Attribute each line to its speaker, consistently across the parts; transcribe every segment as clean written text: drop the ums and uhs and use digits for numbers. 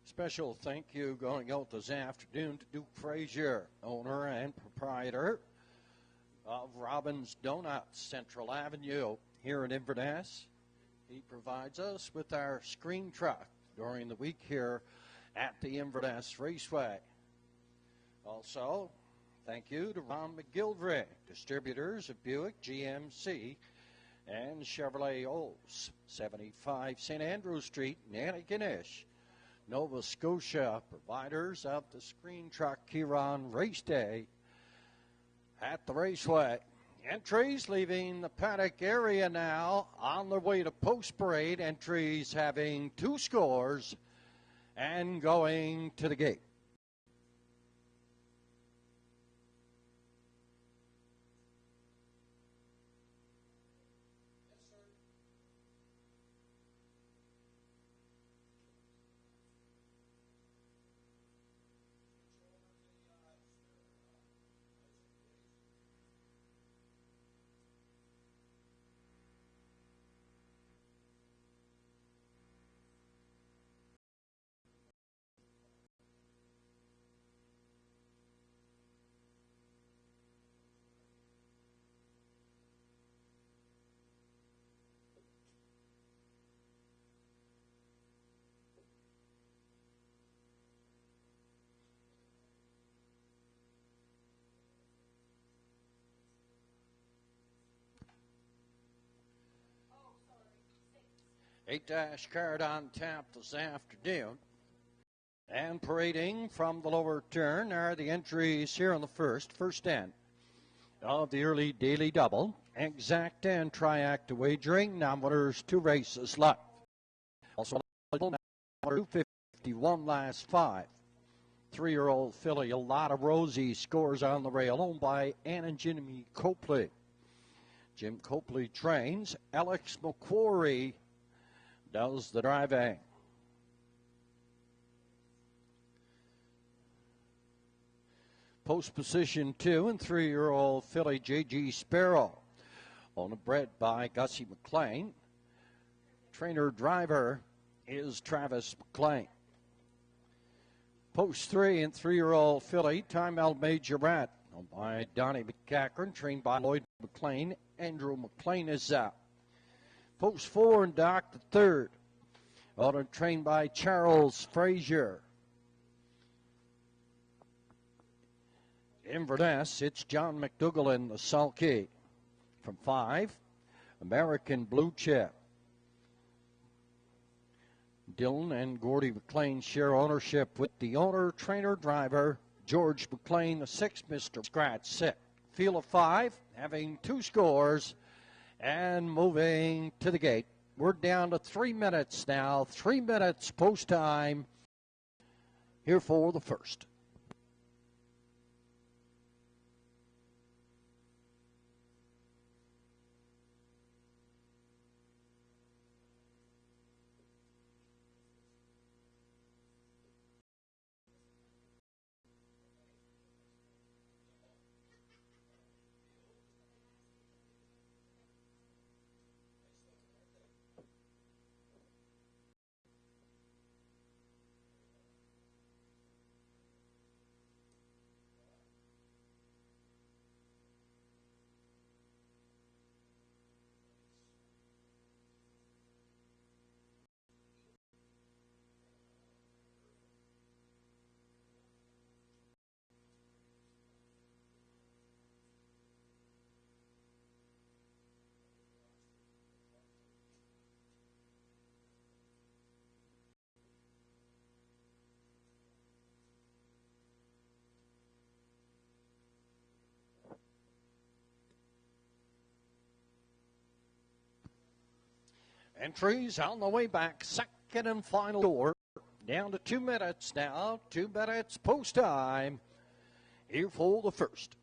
Speaker 1: Special thank you going out this afternoon to Duke Frazier, owner and proprietor of Robin's Donuts, Central Avenue here in Inverness. He provides us with our screen truck during the week here at the Inverness Raceway. Also, thank you to Ron McGilvray, distributors of Buick, GMC, and Chevrolet Olds, 75 St. Andrew Street, Nantigonish, Nova Scotia, providers of the screen truck here on race day at the Raceway. Entries leaving the paddock area now on their way to post parade. Entries having 2 scores and going to the gate. Eight-dash card on tap this afternoon. And parading from the lower turn are the entries here on the first end of the early daily double. Exact and triact wagering. Now winners 2 races left. Also, number 251 last 5. 3-year-old filly, a lot of rosy scores on the rail, owned by Ann and Jimmy Copley. Jim Copley trains. Alex McQuarrie does the driving. Post position 2 and 3-year-old filly J.G. Sparrow, owned and bred by Gussie McLean. Trainer driver is Travis McLean. Post 3 and 3-year-old filly Time Out Majorette, owned by Donnie McCackern, trained by Lloyd McLean. Andrew McLean is out. Post 4 and Doc the third, owned and trained by Charles Frazier. Inverness, it's John McDougall in the sulky. From 5, American Blue Chip. Dylan and Gordy McLean share ownership with the owner, trainer, driver, George McLean, the 6th, Mr. Scratch 6. Field of 5, having 2 scores and moving to the gate. We're down to 3 minutes now. 3 minutes post time here for the first. Entries on the way back, second and final door. Down to 2 minutes now. 2 minutes post time here for the first.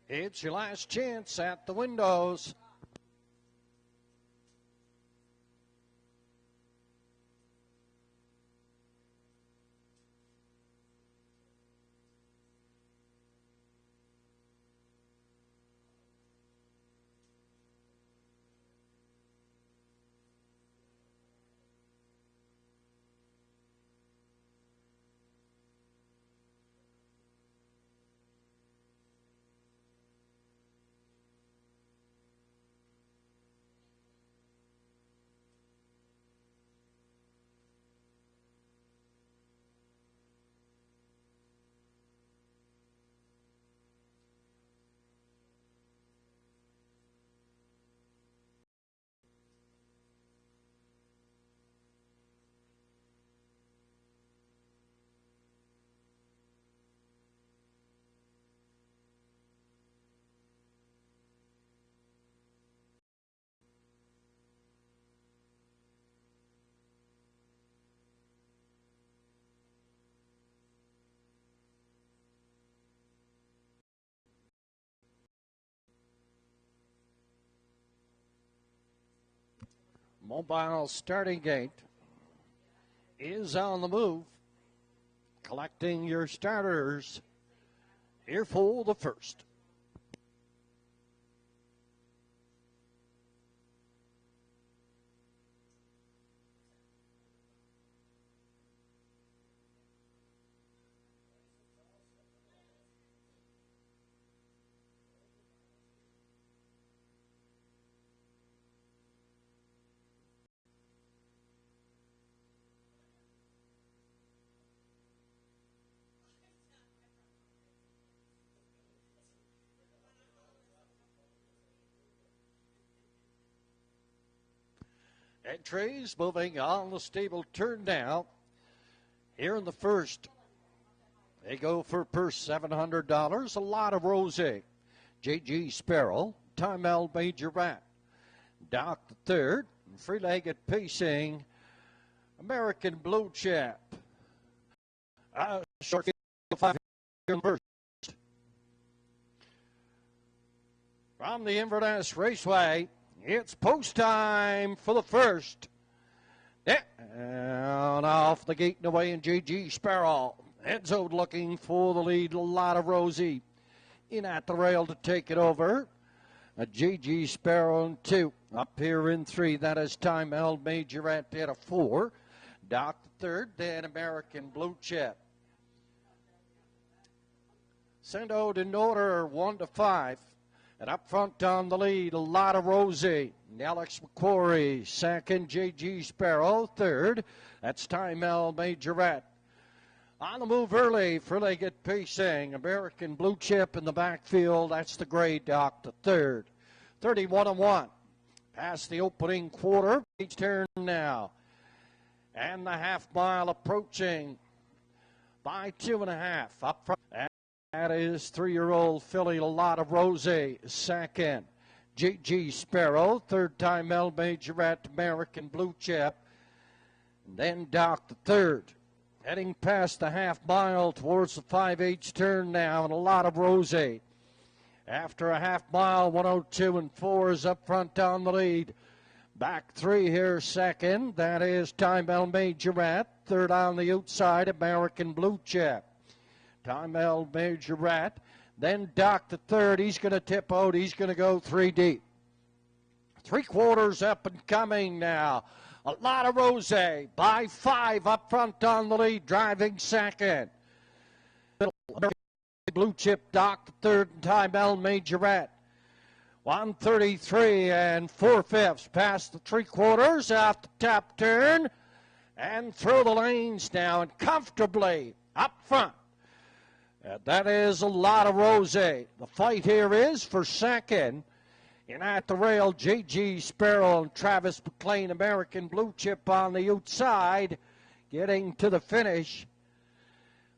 Speaker 1: It's your last chance at the windows. Mobile starting gate is on the move. Collecting your starters. Here for the first. Entries moving on the stable turn now. Here in the first, they go for purse $700. A lot of Rose, J.G. Sparrow, Time L. Major Rat, Doc the third, free-legged pacing, American Blue Chip. Short 5 first. From the Inverness Raceway, it's post time for the first. Down off the gate and away in J.G. Sparrow. Heads out looking for the lead. A lot of Rosie in at the rail to take it over. J.G. Sparrow in 2. Up here in 3. That is Time Held Majorette at a 4. Doc the third. Then American Blue Chip. Sent out in order 1 to 5. And up front on the lead, a lot of Rosie. Alex McQuarrie, second. J.G. Sparrow, third. That's Time L. Majorette. On the move early, free-legged pacing. American Blue Chip in the backfield. That's the gray Doc, the third. 31-1. Past the opening quarter. Each turn now. And the half mile approaching by 2.5. Up front. That is 3-year-old filly, a lot of Rose, second. J.G. Sparrow, third. Time L. Majorette, American Blue Chip. And then Doc the third. Heading past the half mile towards the 5/8 turn now, and a lot of Rose. After a half mile, 102 and 4 is up front on the lead. Back 3 here, second. That is Time L. Majorette. Third on the outside, American Blue Chip. Time L. Majorette. Then Doc the third. He's going to tip out. He's going to go 3 deep. 3/4 up and coming now. A lot of Rose by 5 up front on the lead, driving second. Blue Chip, Doc the third, and Time L. Majorette. 133 and 4/5 past the 3/4 off the top turn and through the lanes now and comfortably up front. And that is a lot of Rose. The fight here is for second. And at the rail, J.G. Sparrow and Travis McLean, American Blue Chip on the outside, getting to the finish.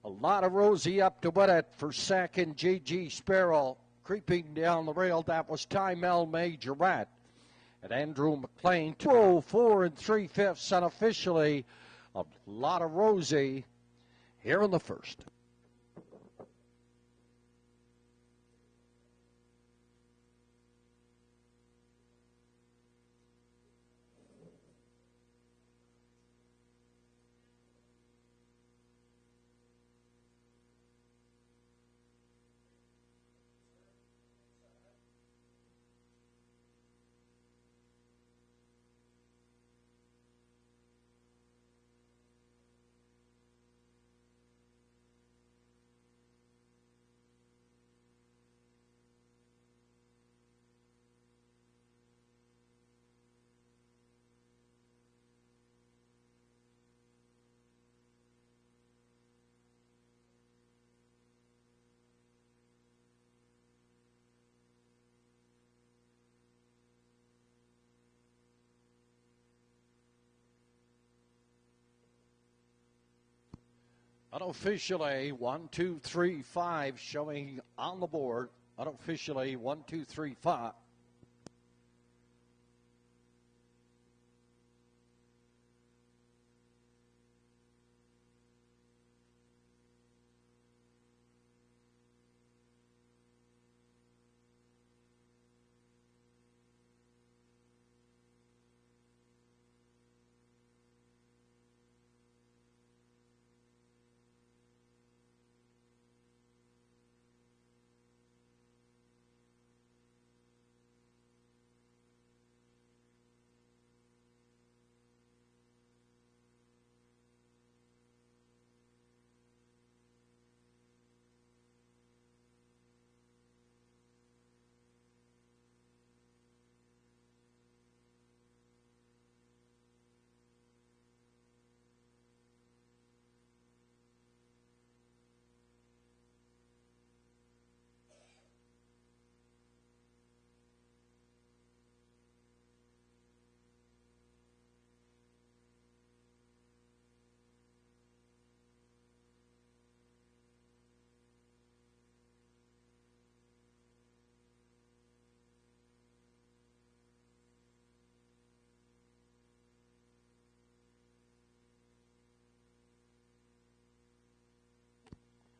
Speaker 1: A lot of Rosie up to win it for second. J.G. Sparrow creeping down the rail. That was Time L. Majorette. And Andrew McLean, 204 and 3/5 unofficially. A lot of Rosie here in the first. Unofficially, 1, 2, 3, 5 showing on the board. Unofficially, 1, 2, 3, 5.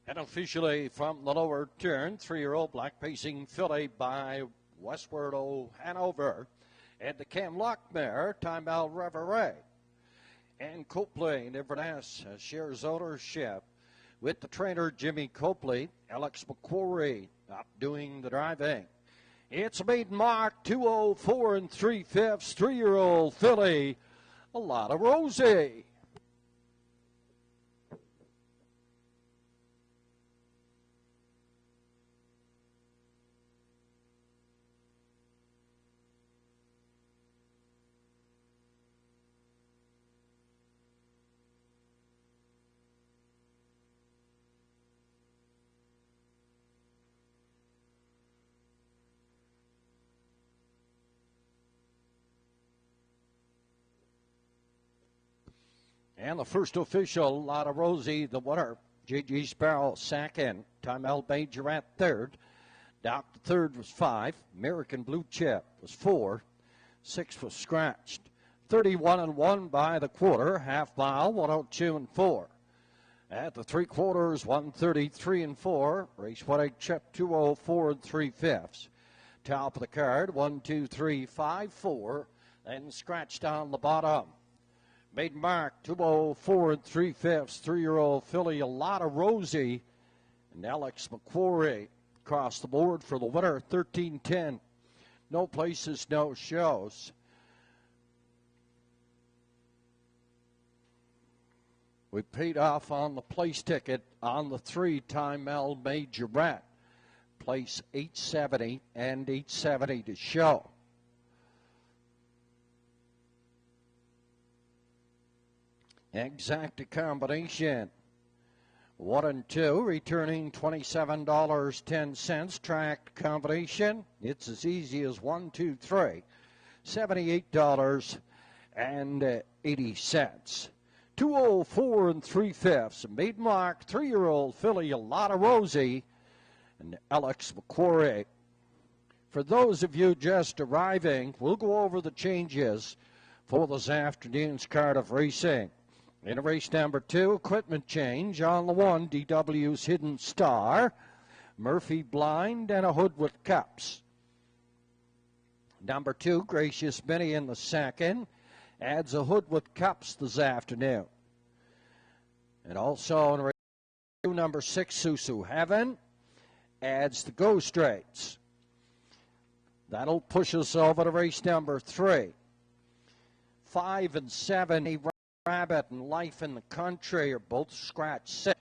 Speaker 1: And officially from the lower turn, 3-year-old black pacing filly by Westward Hanover. And the Camlock mare, Time Out Reverie. And Copley in Inverness shares ownership with the trainer Jimmy Copley. Alex McQuarrie up doing the driving. It's a maiden mark, 2:04 3/5, 3-year-old filly, a lot of Rosie. And the first official, Lotta Rosie, the winner. J.G. Sparrow second. Time Out Majorette third. Doc the third was 5. American Blue Chip was 4. 6 was scratched. 31-1 by the quarter. Half mile, 102-4. At the 3/4, 133-4. Race winning chip 2:04 3/5. Top of the card, 1, 2, 3, 5, 4. Then scratched on the bottom. Maiden mark, 2:04 3/5, 3-year-old filly, a lot of Rosie, and Alex McQuarrie across the board for the winner, 13-10. No places, no shows. We paid off on the place ticket on the 3-time L Majorette. Place 870 and 870 to show. Exact combination. 1 and 2, returning $27.10. Tracked combination. It's as easy as 1, 2, 3. $78.80. 2:04 3/5. Maiden mark, 3-year-old filly, a lot of Rosie, and Alex McQuarrie. For those of you just arriving, we'll go over the changes for this afternoon's card of racing. In race number 2, equipment change on the 1, DW's Hidden Star, Murphy Blind, and a hood with cups. Number 2, Gracious Minnie in the second, adds a hood with cups this afternoon. And also in race 2, number 6, Susu Heaven, adds the Go Straights. That'll push us over to race number 3. 5 and 7, Rabbit and Life in the Country are both scratch 6.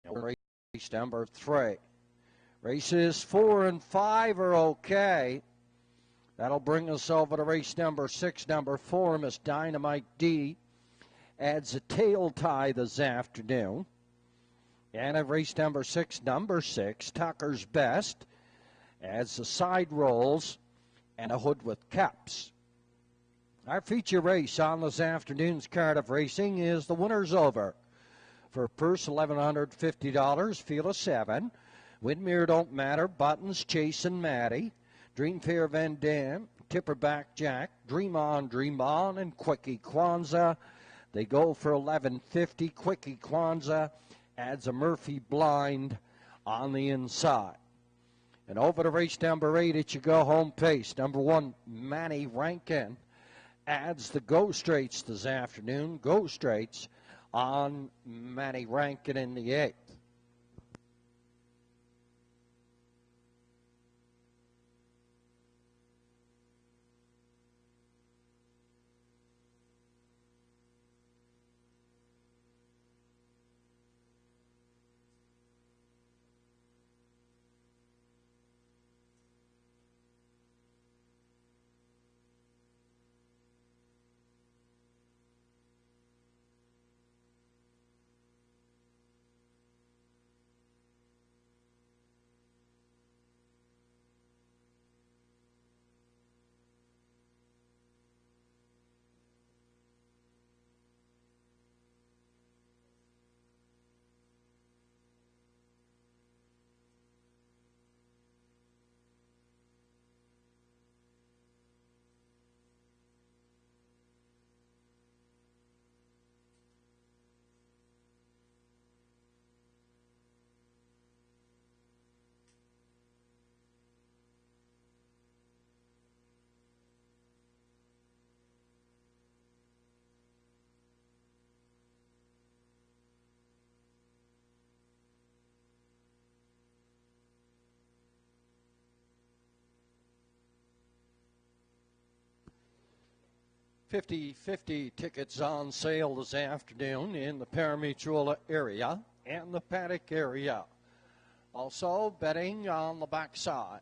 Speaker 1: Race number 3. Races 4 and 5 are okay. That'll bring us over to race number 6. Number 4, Miss Dynamite D, adds a tail tie this afternoon. And at race number 6, number 6, Tucker's Best, adds the side rolls and a hood with caps. Our feature race on this afternoon's card of racing is the Winner's Over. For purse, $1,150, field of 7. Windmere Don't Matter, Buttons, Chasing Maddie, Dream Fair Van Dam, Tipperback Jack, Dream On, and Quickie Kwanzaa. They go for $1,150. Quickie Kwanzaa adds a Murphy blind on the inside. And over to race number 8, it should go home pace. Number 1, Manny Rankin, adds the Go Straights this afternoon. Go Straights on Manny Rankin in the 8th. $50 tickets on sale this afternoon in the parimutuel area and the paddock area. Also betting on the backside.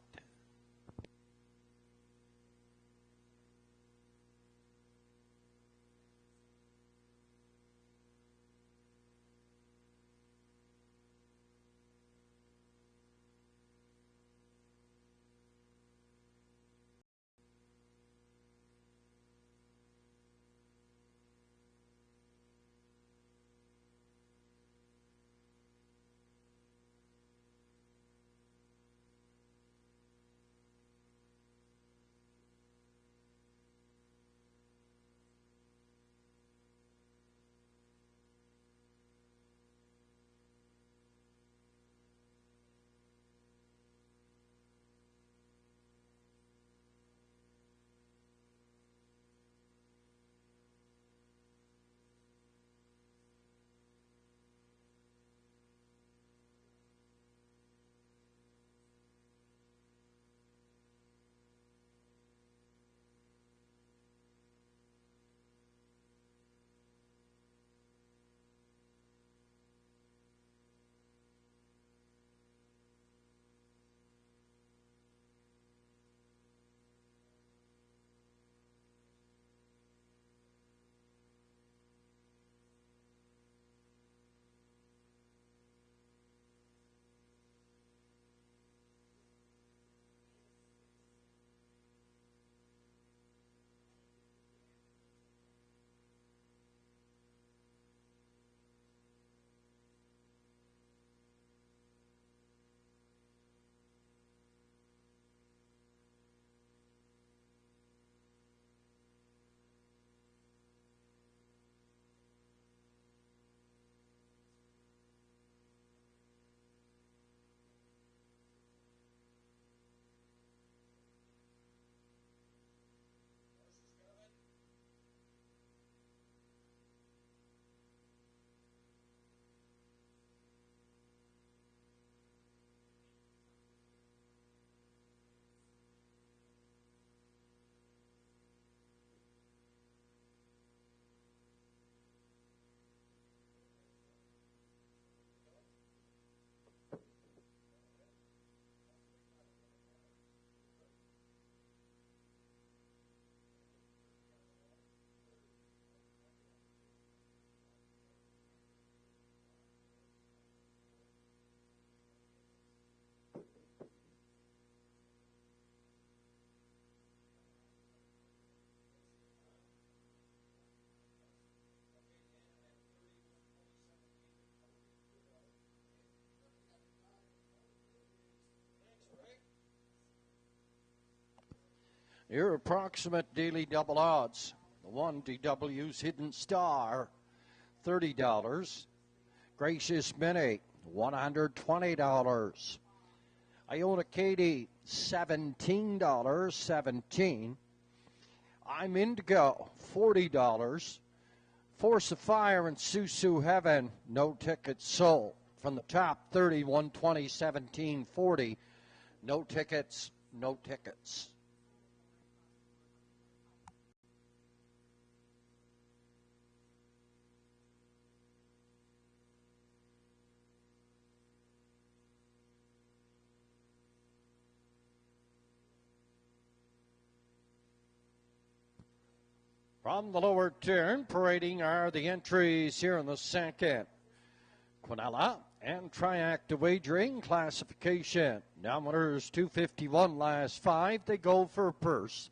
Speaker 1: Your approximate daily double odds. The 1 DW's Hidden Star, $30. Gracious Minnie, $120. Iona Katie, $17.17. I'm Indigo, $40. Force of Fire and Susu Heaven, no tickets sold. From the top 30, 120, 17, 40. No tickets, no tickets. From the lower turn, parading are the entries here in the second. Quinella and Triactive Wagering classification. Now winners 251 last 5. They go for a purse,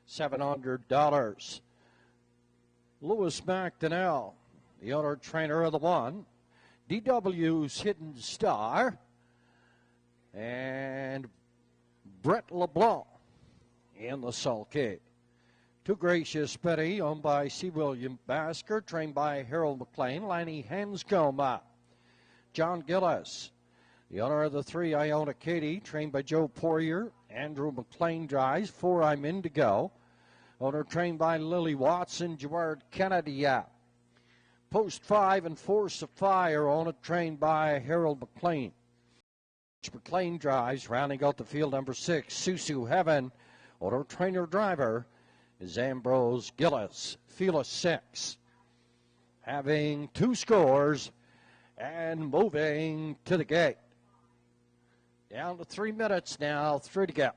Speaker 1: $700. Lewis McDonnell, the owner trainer of the 1. DW's Hidden Star. And Brett LeBlanc in the sulky. Too Gracious Betty, owned by C. William Basker, trained by Harold McLean, Lanny Hanscom. John Gillis, the owner of the 3, Iona Katie, trained by Joe Poirier, Andrew McLean drives. 4, I'm Indigo, owner trained by Lily Watson, Gerard Kennedy. Post 5 and Force of Fire, owner trained by Harold McLean. McLean drives, rounding out the field number 6, Susu Heaven, owner trainer driver is Ambrose Gillis. Field of 6. Having 2 scores and moving to the gate. Down to 3 minutes now, 3 to go.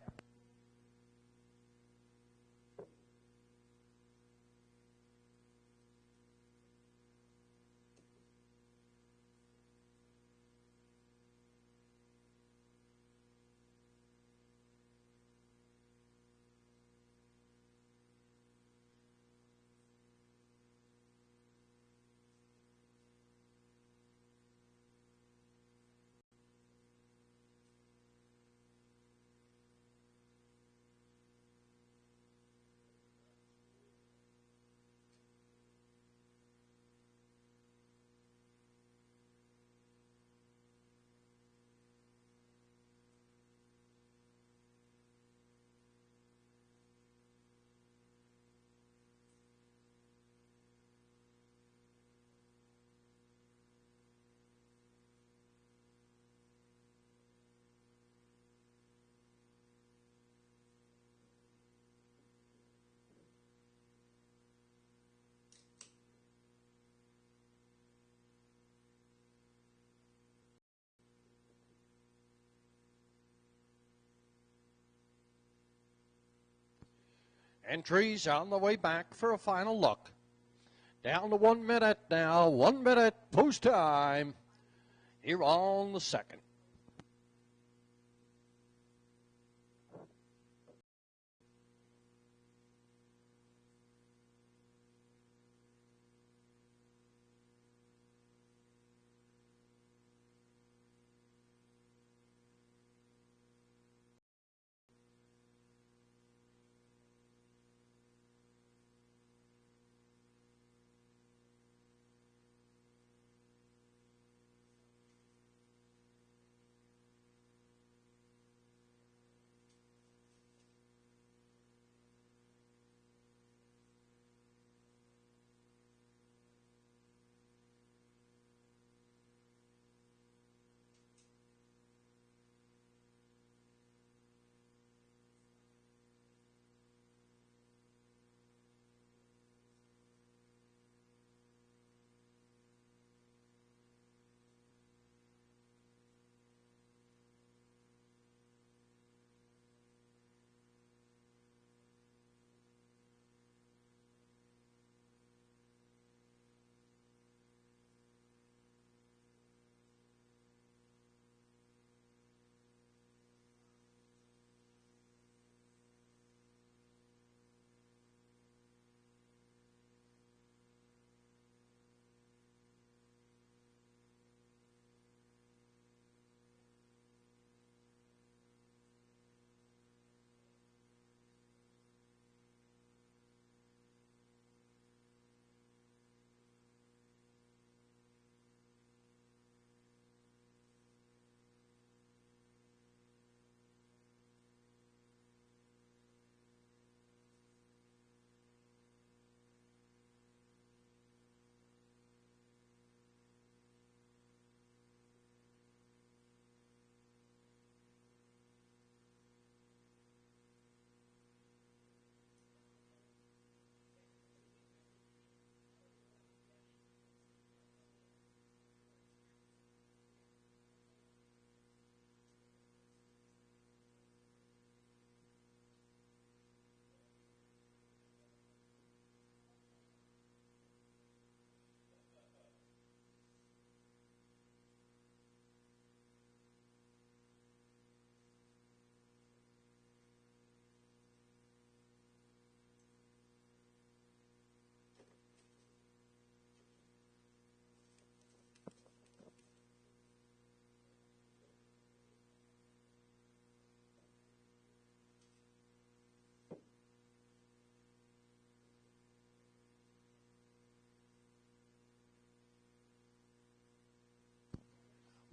Speaker 1: Entries on the way back for a final look. Down to 1 minute now. 1 minute post time here on the second.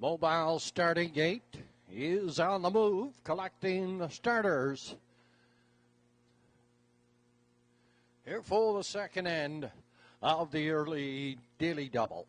Speaker 1: Mobile starting gate is on the move, collecting the starters. Here for the second end of the early daily double.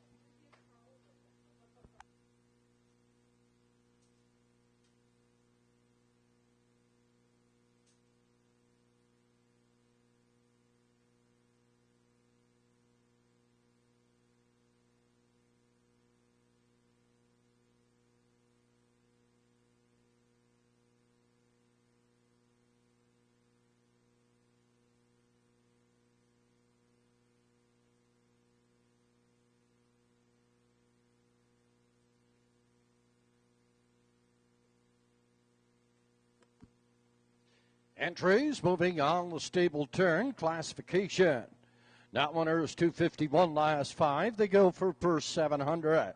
Speaker 1: Entries moving on the stable turn classification. That winner's 251 last 5. They go for per 700.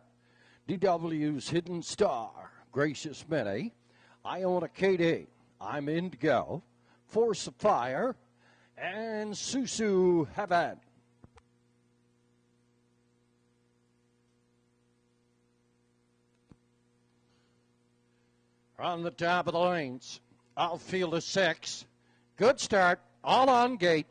Speaker 1: DW's Hidden Star, Gracious Minnie, Iona Katie, I'm Indigo, Force of Fire, and Susu Heaven. On the top of the lanes, outfield is 6. Good start, all on gate.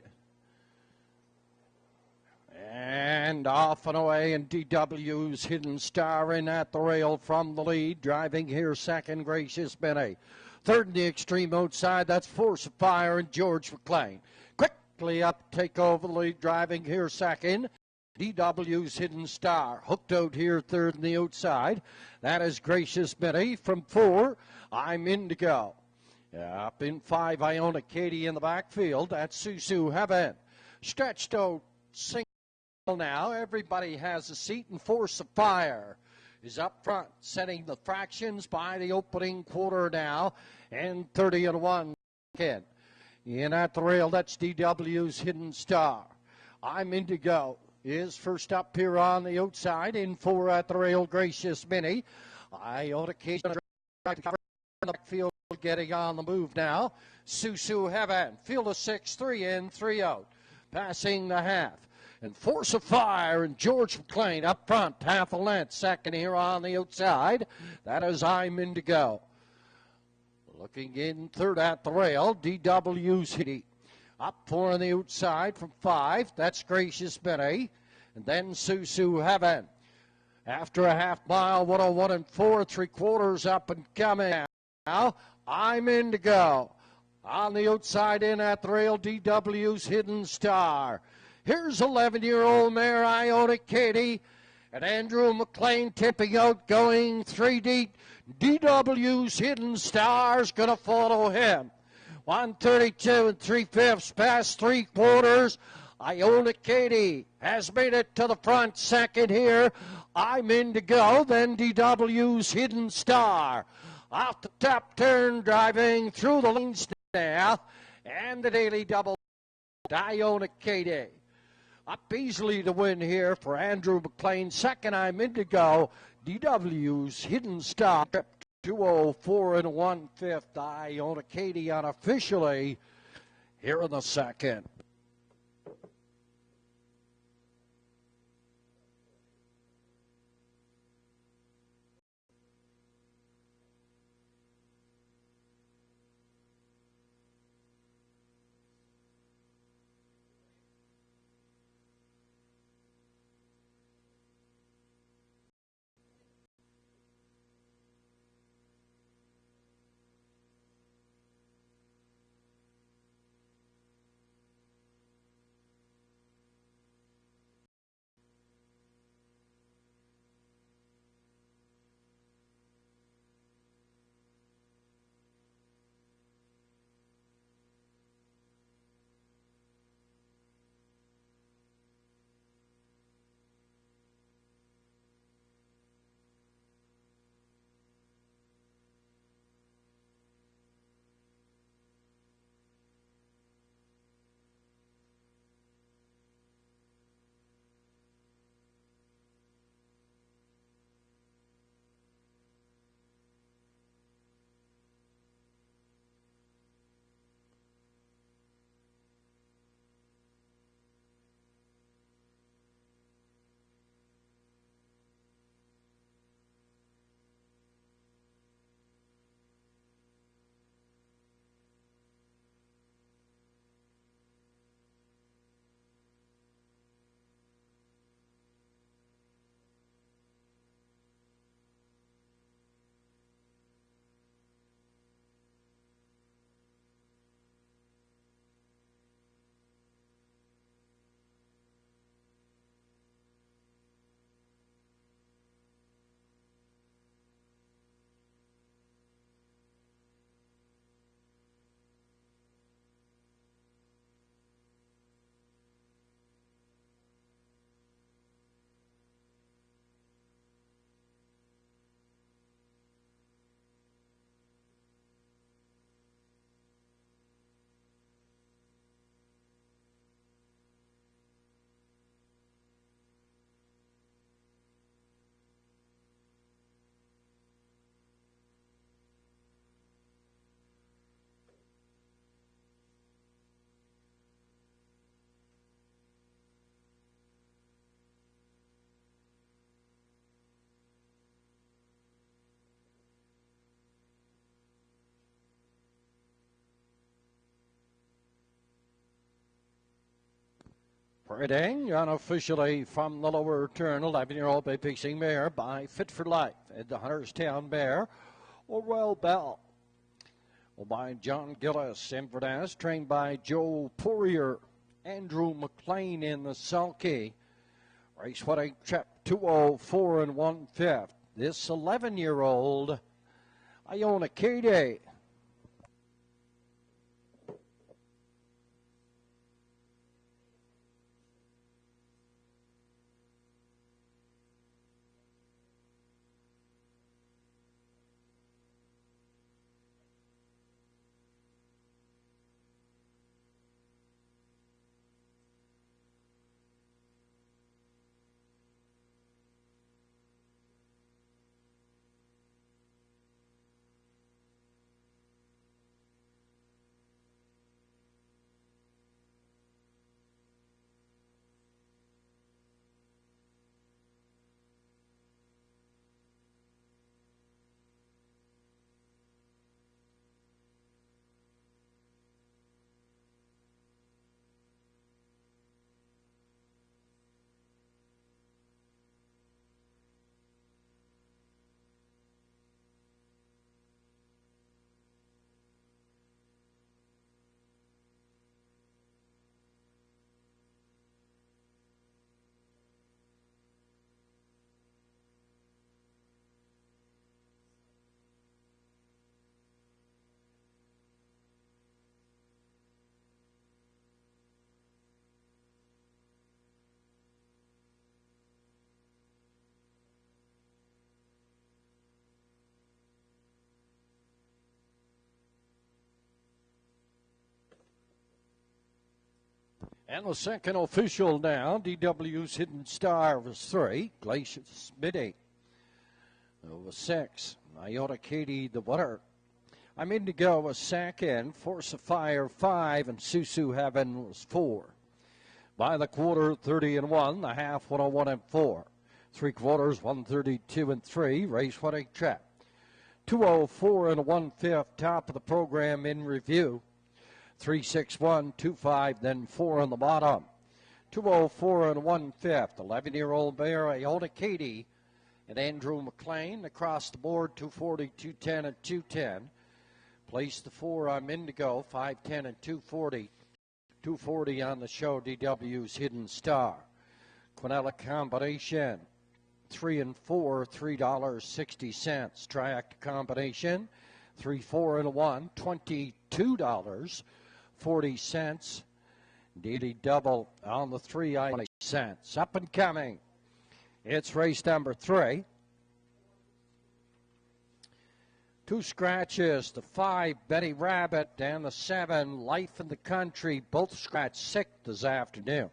Speaker 1: And off and away, and DW's Hidden Star in at the rail from the lead. Driving here second, Gracious Minnie. Third in the extreme outside, that's Force of Fire and George McLean. Quickly up, take over the lead, driving here second. DW's Hidden Star. Hooked out here third in the outside. That is Gracious Minnie. From 4, I'm Indigo. Up in 5, Iona Katie in the backfield. That's Susu Heaven. Stretched out single now. Everybody has a seat, and Force of Fire is up front, setting the fractions by the opening quarter now, and 30-1 second. In at the rail, that's DW's Hidden Star. I'm Indigo is first up here on the outside. In 4 at the rail, Gracious Minnie. Iona Katie in the backfield, getting on the move now. Susu Heaven, field of 6, 3 in, 3 out. Passing the half. And Force of Fire and George McLean up front, half a length. Second here on the outside. That is I'm Indigo. Looking in third at the rail, DW's Hitty. Up 4 on the outside from 5. That's Gracious Minnie. And then Susu Heaven. After a half mile, 101 and 4, 3/4 up and coming now. I'm Indigo. On the outside in at the rail, DW's Hidden Star. Here's 11-year-old mare Iona Katie, and Andrew McLean tipping out, going 3 deep. DW's Hidden Star's going to follow him. 132 and 3/5 past 3/4. Iona Katie has made it to the front. Second here, I'm Indigo, then DW's Hidden Star. Off the top turn, driving through the lanes now, and the daily double, Iona Katie. Up easily to win here for Andrew McLean. Second, I'm Indigo. DW's Hidden Star. 204 and 1/5. Iona Katie unofficially here in the second. Reading unofficially from the lower turn, 11-year-old bay pacing mare by Fit for Life at the Hunterstown Bear, Orwell Bell. By John Gillis, Inverness, trained by Joe Poirier, Andrew McLean in the sulky. Race winning trip 204 1/5. This 11-year-old, Iona Katie. And the second official now, DW's Hidden Star was 3, Glacier Smitty was 6, Iota Katie the winner. I'm Indigo was second, Force of Fire 5, and Susu Heaven was 4. By the quarter, 30 1, the half 101 4, 3 quarters 132 3, race winning trip 204 1/5, top of the program in review. 3, 6, 1, 2, 5, then 4 on the bottom. 204 1/5. 11-year-old bear, Iona Katie and Andrew McLean. Across the board, 240, 210, and 210. Place the 4 on Indigo, 510 and 240. 240 on the show, DW's Hidden Star. Quinella combination, 3 and 4, $3.60. Triac combination, 3, 4, and 1, $22.40. Daily double on the 3, 20 cents. Up and coming. It's race number 3. 2 scratches, the 5, Betty Rabbit, and the 7, Life in the Country, both scratched 6 this afternoon.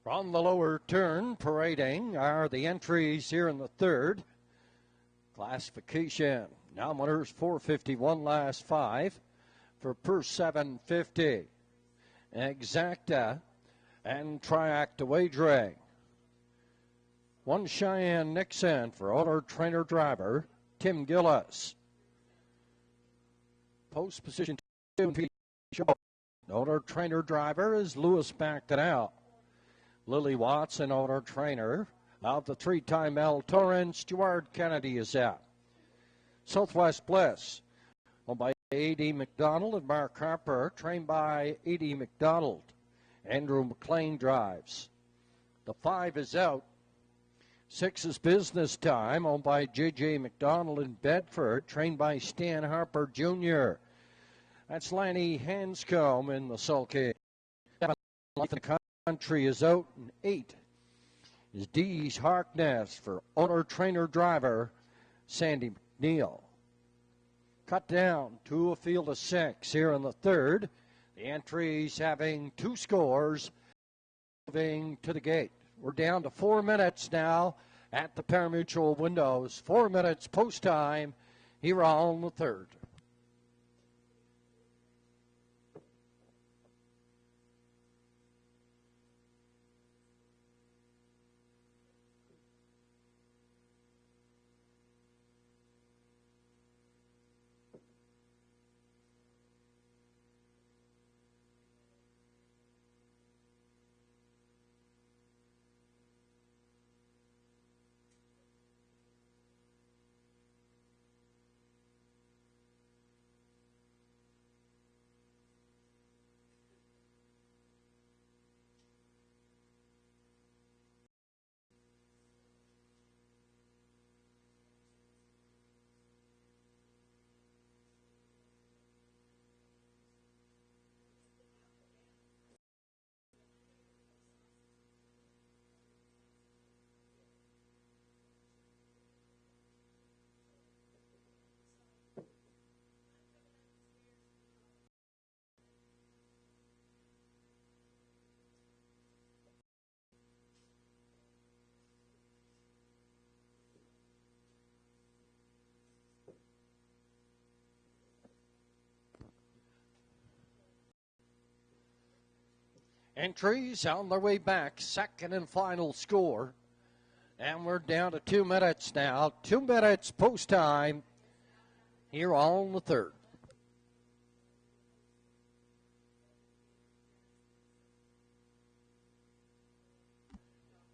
Speaker 1: From the lower turn, parading are the entries here in the third. Classification, nominators 451 last 5 for per 750. Exacta and Triacta wagering. One Cheyenne Nixon for owner trainer driver Tim Gillis. Post position 2. Owner trainer driver is Lewis backed it out. Lily Watson, owner trainer of the 3-time El Torrent. Stuart Kennedy is out. Southwest Bliss, owned by A.D. McDonald and Mark Harper, trained by A.D. McDonald. Andrew McLean drives. The 5 is out. 6 is Business Time, owned by J.J. McDonald in Bedford, trained by Stan Harper Jr. That's Lanny Hanscombe in the sulky. The country is out, and 8 is Dee's Harkness for owner-trainer driver Sandy McNeil. Cut down to a field of 6 here in the third. The entries having 2 scores, moving to the gate. We're down to 4 minutes now at the parimutuel windows. 4 minutes post time here on the third. Entries on their way back, second and final score. And we're down to 2 minutes now. 2 minutes post time here on the third.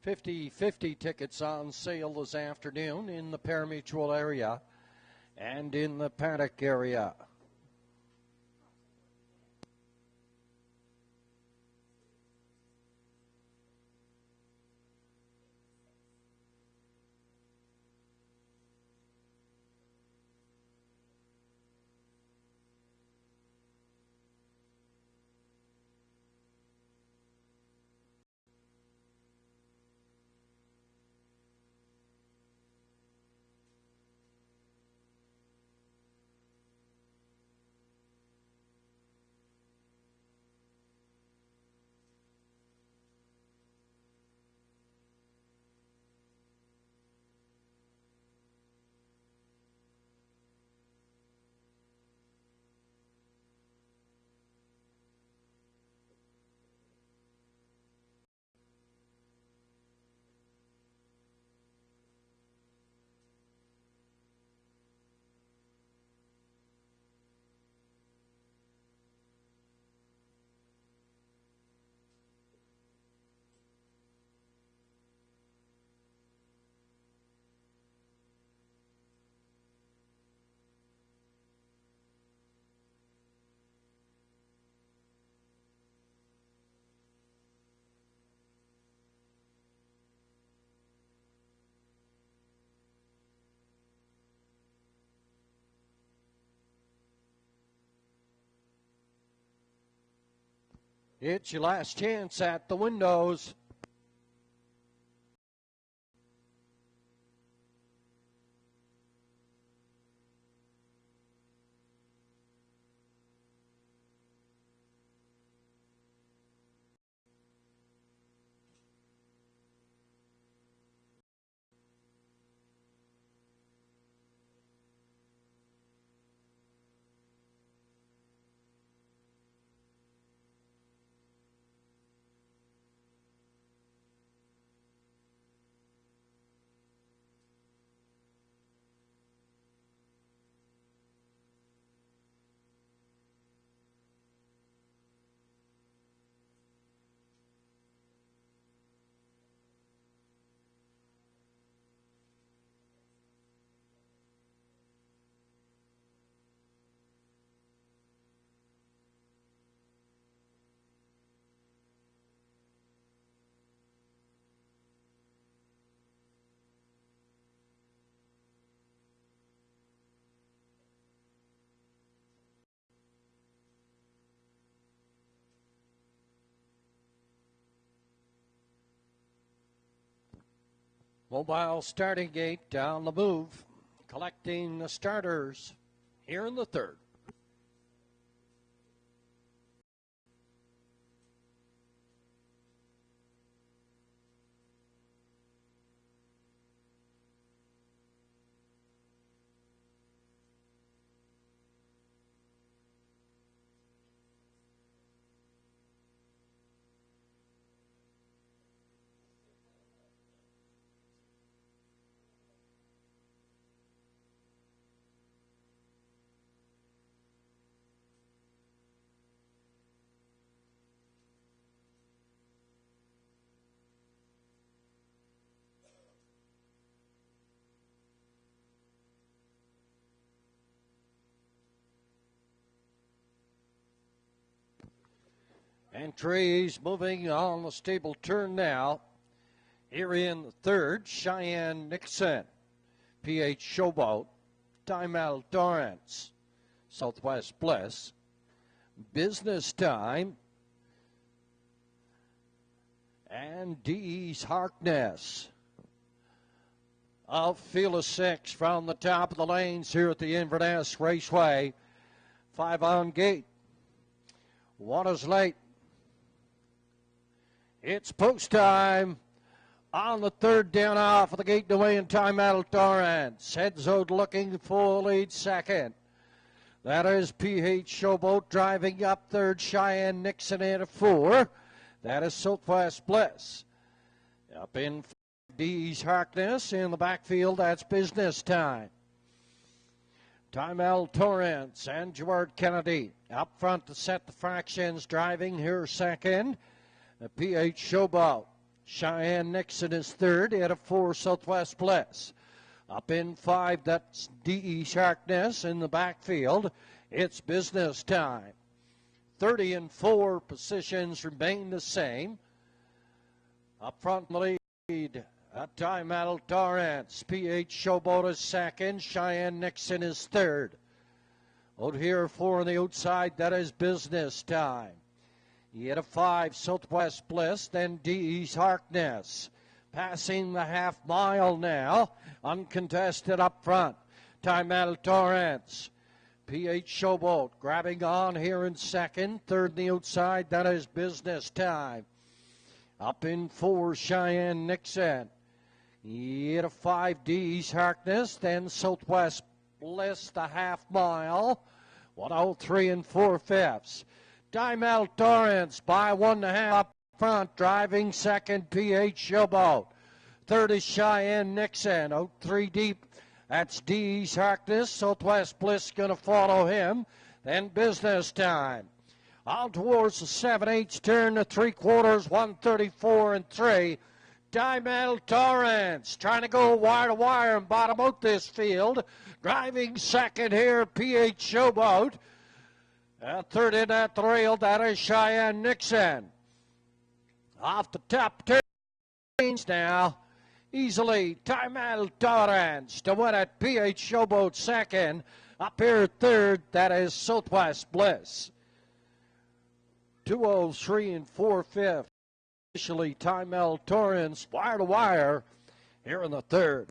Speaker 1: 50-50 tickets on sale this afternoon in the parimutuel area and in the paddock area. It's your last chance at the windows. Mobile starting gate down the move, collecting the starters here in the third. Entries moving on the stable turn now. Here in the third, Cheyenne Nixon, PH Showboat, Timal Torrance, Southwest Bliss, Business Time, and D's Harkness. Outfield of 6 from the top of the lanes here at the Inverness Raceway. 5 on gate. 1 is late. It's post time on the third down off of the gate away in time. Adel Torrance. Headzode looking for lead second. That is PH Showboat driving up third. Cheyenne Nixon in at 4. That is Southwest Bliss. Up in D's Harkness in the backfield. That's Business Time. Timal Torrance and Gerard Kennedy up front to set the fractions. Driving here second. The PH Showboat. Cheyenne Nixon is third at a 4 Southwest Bliss. Up in 5, that's D.E. Sharkness in the backfield. It's Business Time. 30 and 4 positions remain the same. Up front in the lead, at time Adel Torrance. PH Showboat is second. Cheyenne Nixon is third. Out here 4 on the outside, that is Business Time. He had a 5, Southwest Bliss, then D's Harkness. Passing the half mile now, uncontested up front. Time Adel Torrance. PH Showboat grabbing on here in second. Third on the outside, that is Business Time. Up in 4, Cheyenne Nixon. He had a 5, D's Harkness, then Southwest Bliss the half mile. 103 and 4/5. Timal Torrance by 1.5 up front, driving second, PH Showboat. Third is Cheyenne Nixon, out 3 deep. That's D's Harkness. Southwest Bliss going to follow him. Then Business Time. On towards the 7/8 turn to 3/4, 134 and 3. Timal Torrance trying to go wire to wire and bottom out this field. Driving second here, PH Showboat. Third in at the rail, that is Cheyenne Nixon. Off the top turns now. Easily, Timal Torrance to win at PH Showboat second. Up here third, that is Southwest Bliss. 203 and 4/5. Initially, Timal Torrance wire to wire here in the third.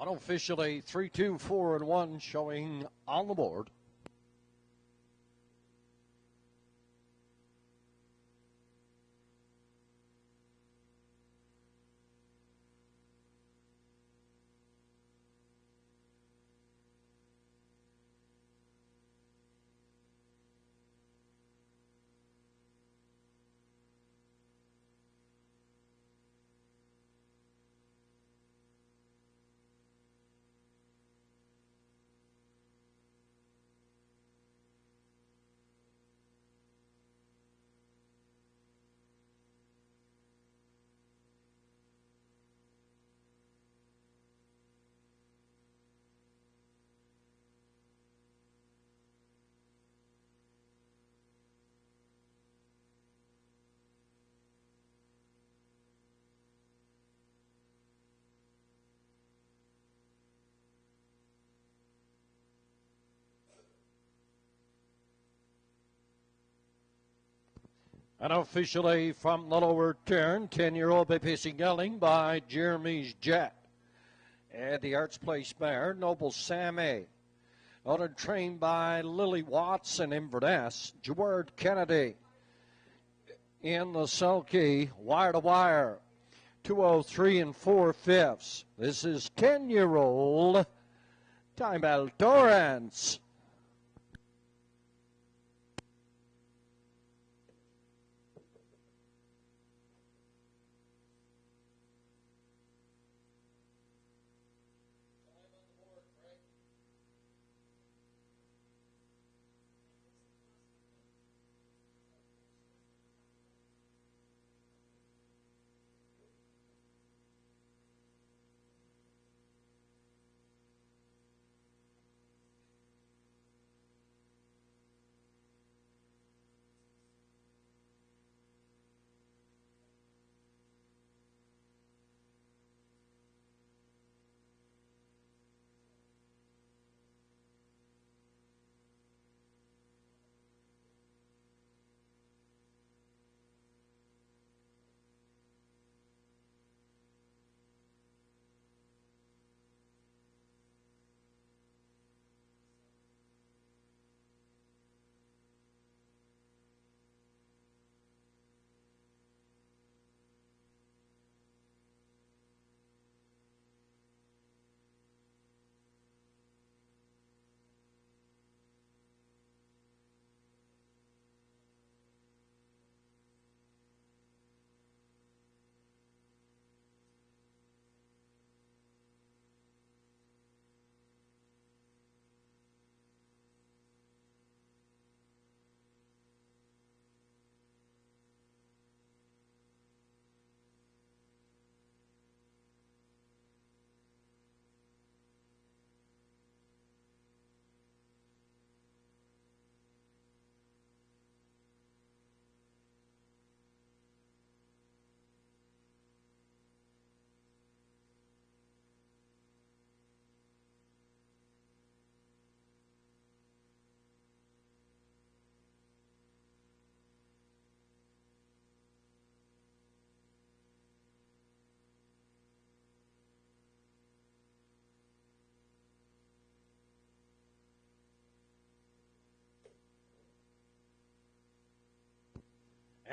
Speaker 1: Unofficially 3, 2, 4, and 1 showing on the board. Unofficially from the lower turn, 10-year-old Pacing Gelling by Jeremy's Jet. And the Arts Place mare, Noble Sammy. Out and trained by Lily Watson, Inverness. Gerard Kennedy in the sulky, wire to wire. 203 and 4/5. This is 10-year-old Timel Torrance.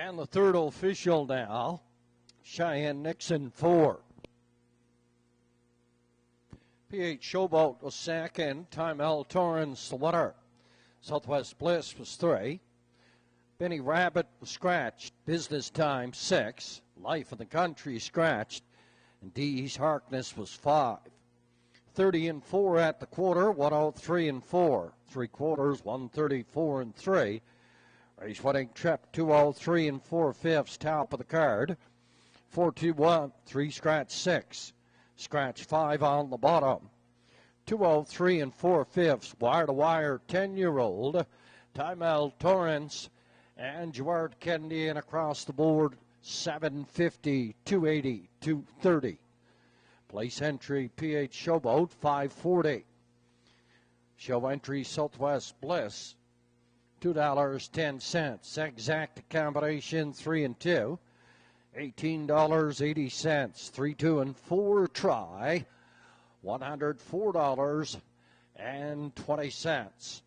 Speaker 1: And the third official now, Cheyenne Nixon 4. P.H. Showboat was second. Timel Torrance the winner. Southwest Bliss was 3. Benny Rabbit was scratched. Business Time 6. Life of the Country scratched. And Dee's Harkness was 5. 30 and 4 at the quarter. 103 and 4. 3/4, 134 and 3. Race winning trip 203 and 4/5, top of the card. 421, 3 scratch 6. Scratch 5 on the bottom. 203 and 4/5, wire to wire, 10-year-old. Timel Torrance and Gerard Kennedy, and across the board 750, 280, 230. Place entry P.H. Showboat 540. Show entry Southwest Bliss $2.10. Exact combination 3 and 2. $18.80. 3, 2, and 4 try. $104.20.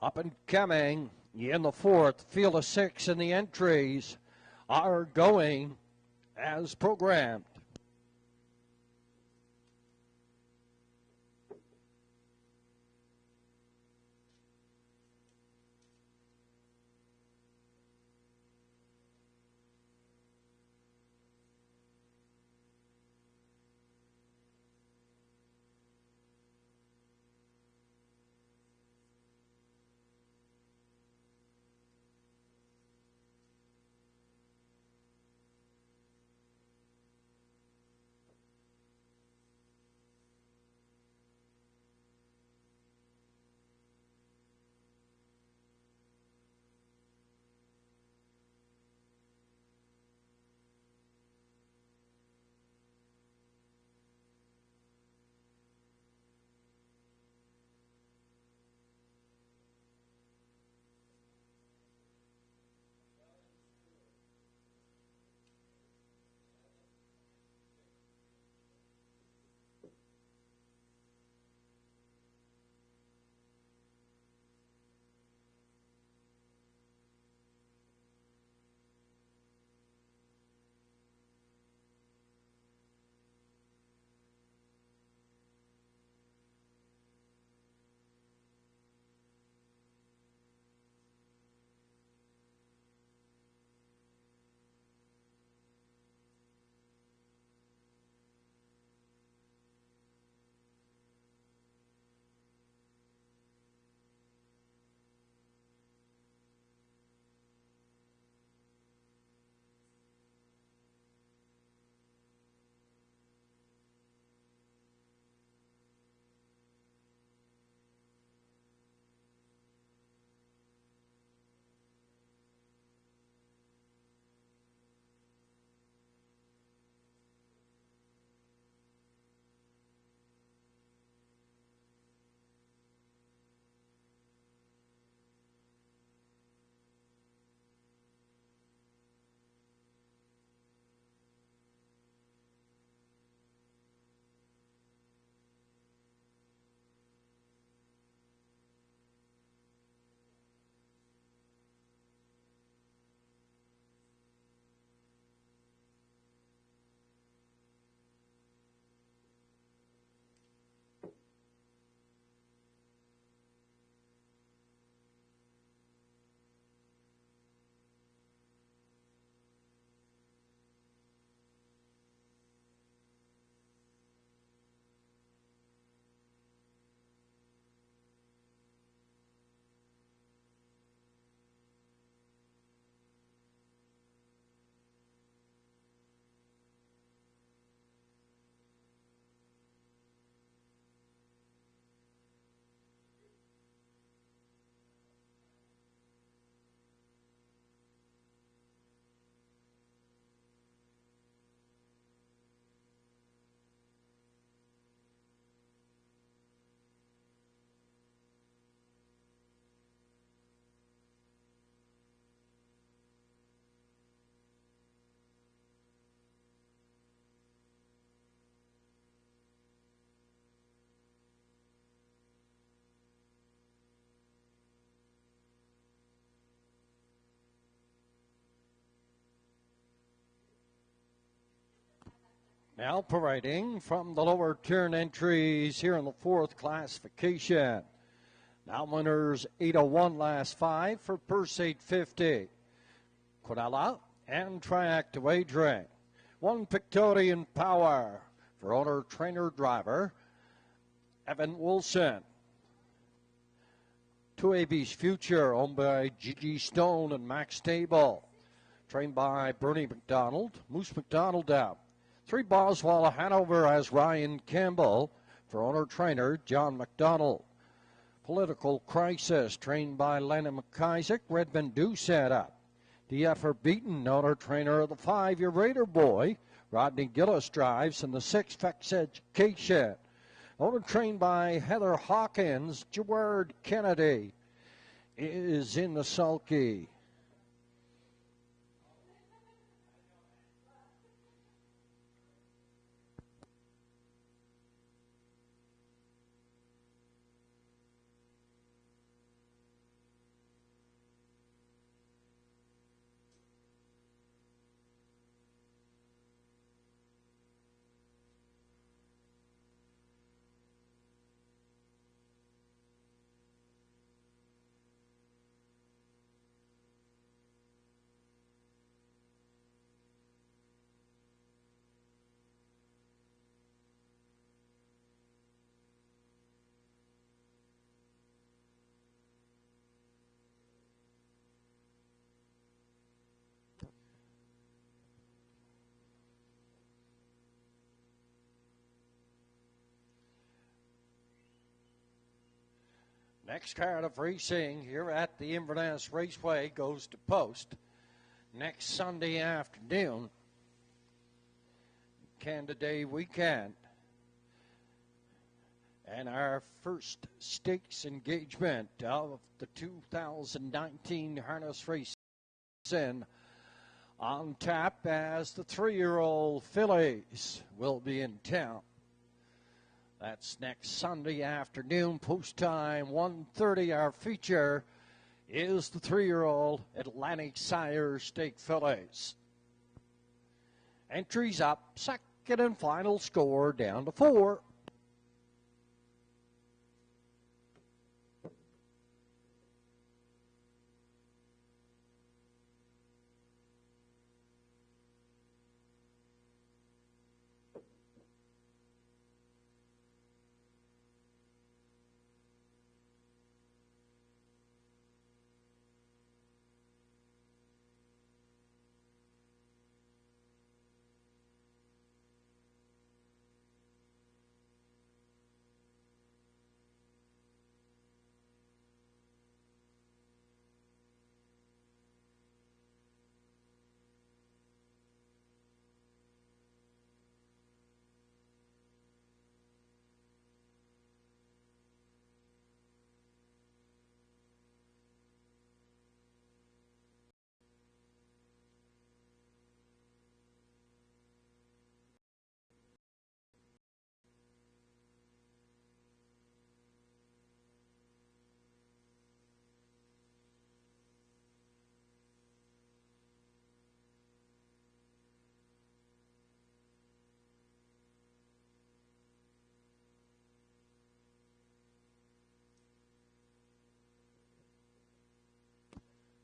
Speaker 1: Up and coming in the fourth, field of 6 in the entries are going as programmed. Now parading from the lower turn entries here in the fourth classification. Now winners 801 last 5 for purse 850. Quinella and Triac to wagering. One Pictorian Power for owner, trainer, driver Evan Wilson. 2 AB's Future owned by Gigi Stone and Max Stable. Trained by Bernie McDonald, Moose McDonald down. 3 Boswell Hanover as Ryan Campbell for owner-trainer John McDonald. Political Crisis, trained by Lennon McIsaac, Redmond Doucette up. DF are beaten, owner-trainer of the 5-year Raider Boy, Rodney Gillis drives in the 6 Fex Education. Owner-trained by Heather Hawkins, Gerard Kennedy is in the sulky. Next card of racing here at the Inverness Raceway goes to post next Sunday afternoon, Canada Day weekend. And our first stakes engagement of the 2019 harness race in on tap as the 3-year-old fillies will be in town. That's next Sunday afternoon, post time 1:30. Our feature is the 3-year-old Atlantic Sire Stake fillies. Entries up, second and final score down to 4.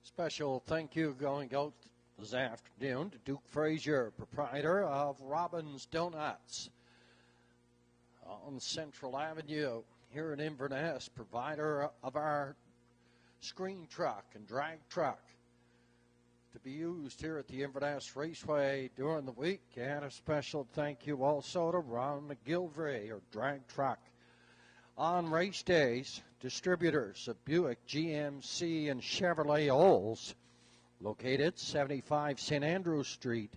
Speaker 1: Special thank you going out this afternoon to Duke Frazier, proprietor of Robin's Donuts on Central Avenue here in Inverness, provider of our screen truck and drag truck to be used here at the Inverness Raceway during the week. And a special thank you also to Ron McGilvray, or drag truck, on race days. Distributors of Buick, GMC, and Chevrolet Olds, located 75 St. Andrew Street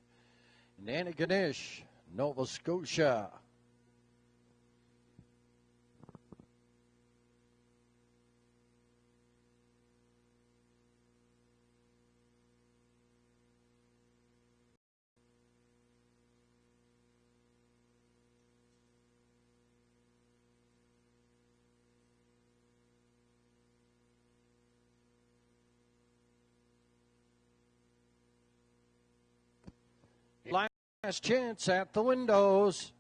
Speaker 1: in Antigonish, Nova Scotia. Last chance at the windows.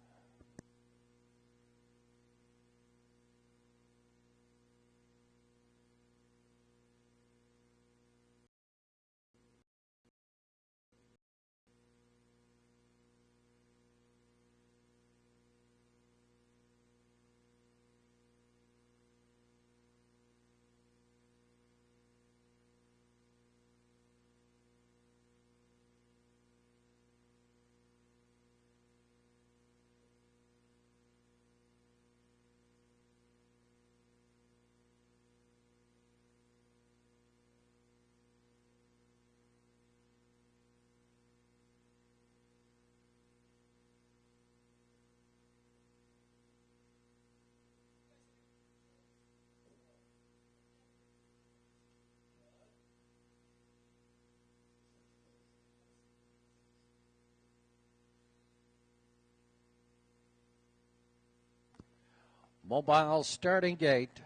Speaker 1: Mobile starting gate.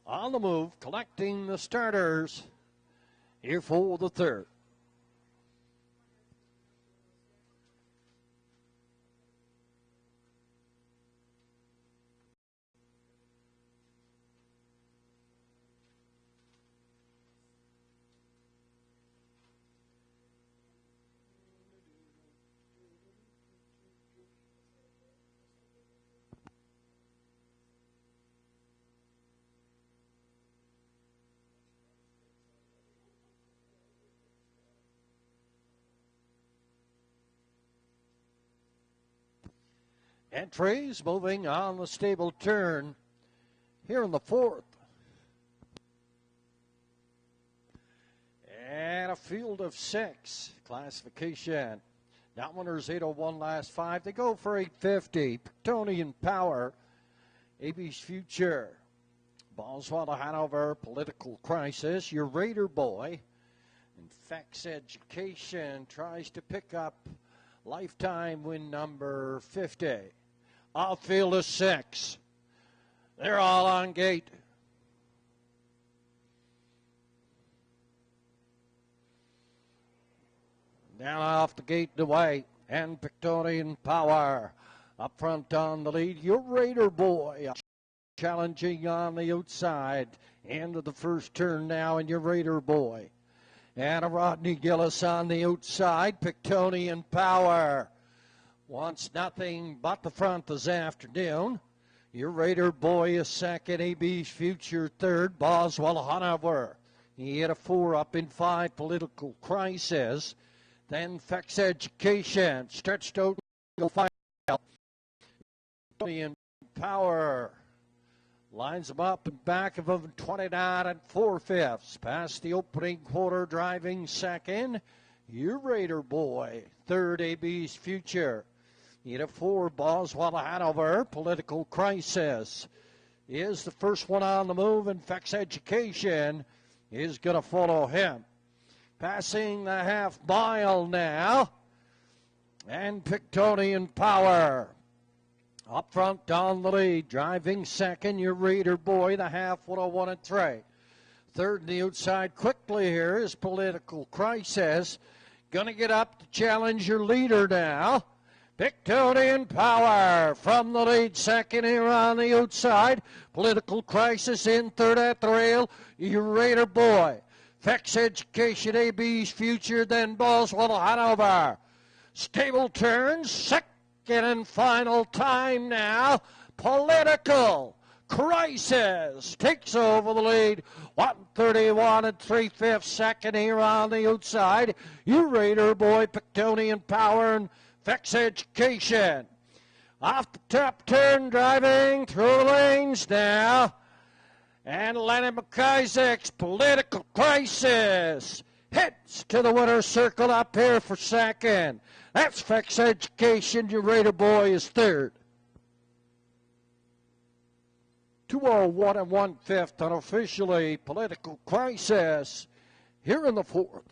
Speaker 1: On the move, collecting the starters here for the third. Entries moving on the stable turn here in the fourth. a field of 6 classification. Dominers 801 last 5. They go for 850. Pictonian Power, AB's Future, Boswell to Hanover, Political Crisis, Your Raider Boy, and Fex Education tries to pick up lifetime win number 50. Outfield of 6. They're all on gate. Down off the gate to white, and Pictonian Power up front on the lead. Your Raider Boy challenging on the outside. End of the first turn now, and Your Raider Boy. And a Rodney Gillis on the outside. Pictonian Power wants nothing but the front this afternoon. Your Raider Boy is second. AB's Future third. Boswell Hanover. He hit a 4 up in 5. Political Crisis. Then Fex Education stretched out the final. Pictonian Power lines them up in back of him, 29 and 4/5. Past the opening quarter, driving second. Your Raider Boy, third. AB's Future. He hit a 4. Boswell Hanover. Political Crisis is the first one on the move, and Fex Education is going to follow him. Passing the half mile now. And Pictonian Power up front down the lead. Driving second, Your Raider Boy, the half 101 and 3. Third on the outside quickly here is Political Crisis. Going to get up to challenge your leader now. Pictonian Power from the lead. Second here on the outside. Political Crisis in third at the rail. Your Raider Boy. Fex Education, AB's Future, then Boswell Hanover. Stable turns, second and final time now. Political Crisis takes over the lead. 131 and 3/5. Second here on the outside. Your Raider Boy, Pictonian Power, and Fex Education. Off the top turn, driving through the lanes now. And Lenny McIsaac's Political Crisis hits to the winner's circle up here for second. That's Fex Education. Your Raider Boy is third. 201 and 1/5, unofficially Political Crisis here in the fourth.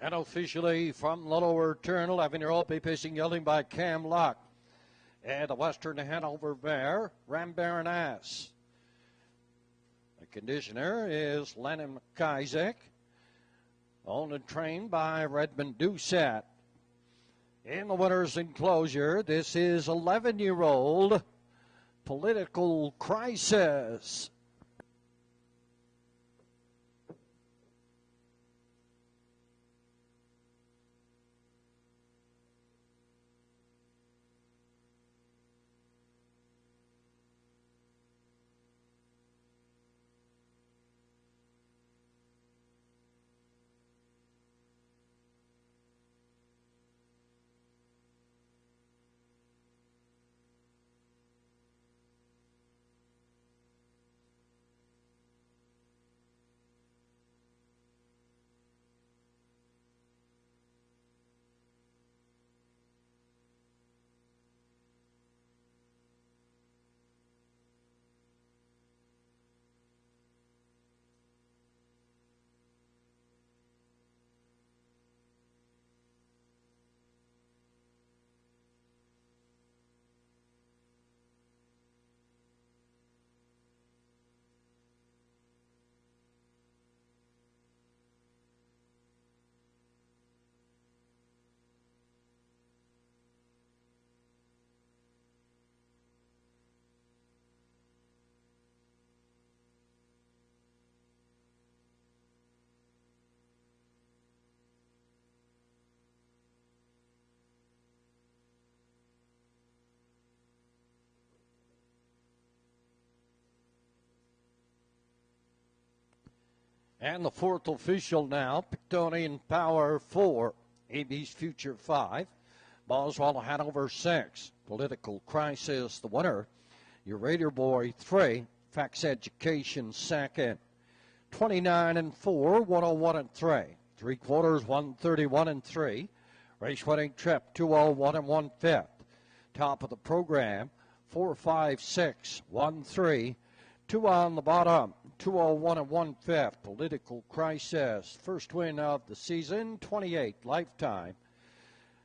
Speaker 1: And officially from the lower turn, 11-year-old be pacing, yielding by Cam Luck. And the Western Hanover Bear, Ram Baroness. The conditioner is Lennon McIsaac. Owned and trained by Redmond Doucette. In the winner's enclosure, this is 11-year-old Political Crisis. And the fourth official now, Pictonian Power 4, AB's Future 5, Boswell Hanover 6, Political Crisis the winner, your Raider Boy 3, Facts Education 2nd, 29-4, 101-3, 3/4, 131-3, race winning trip 201 1/5, top of the program 4, 5, 6, 1, 3, 2 on the bottom, 201 1/5, Political Crisis, first win of the season, 28 lifetime.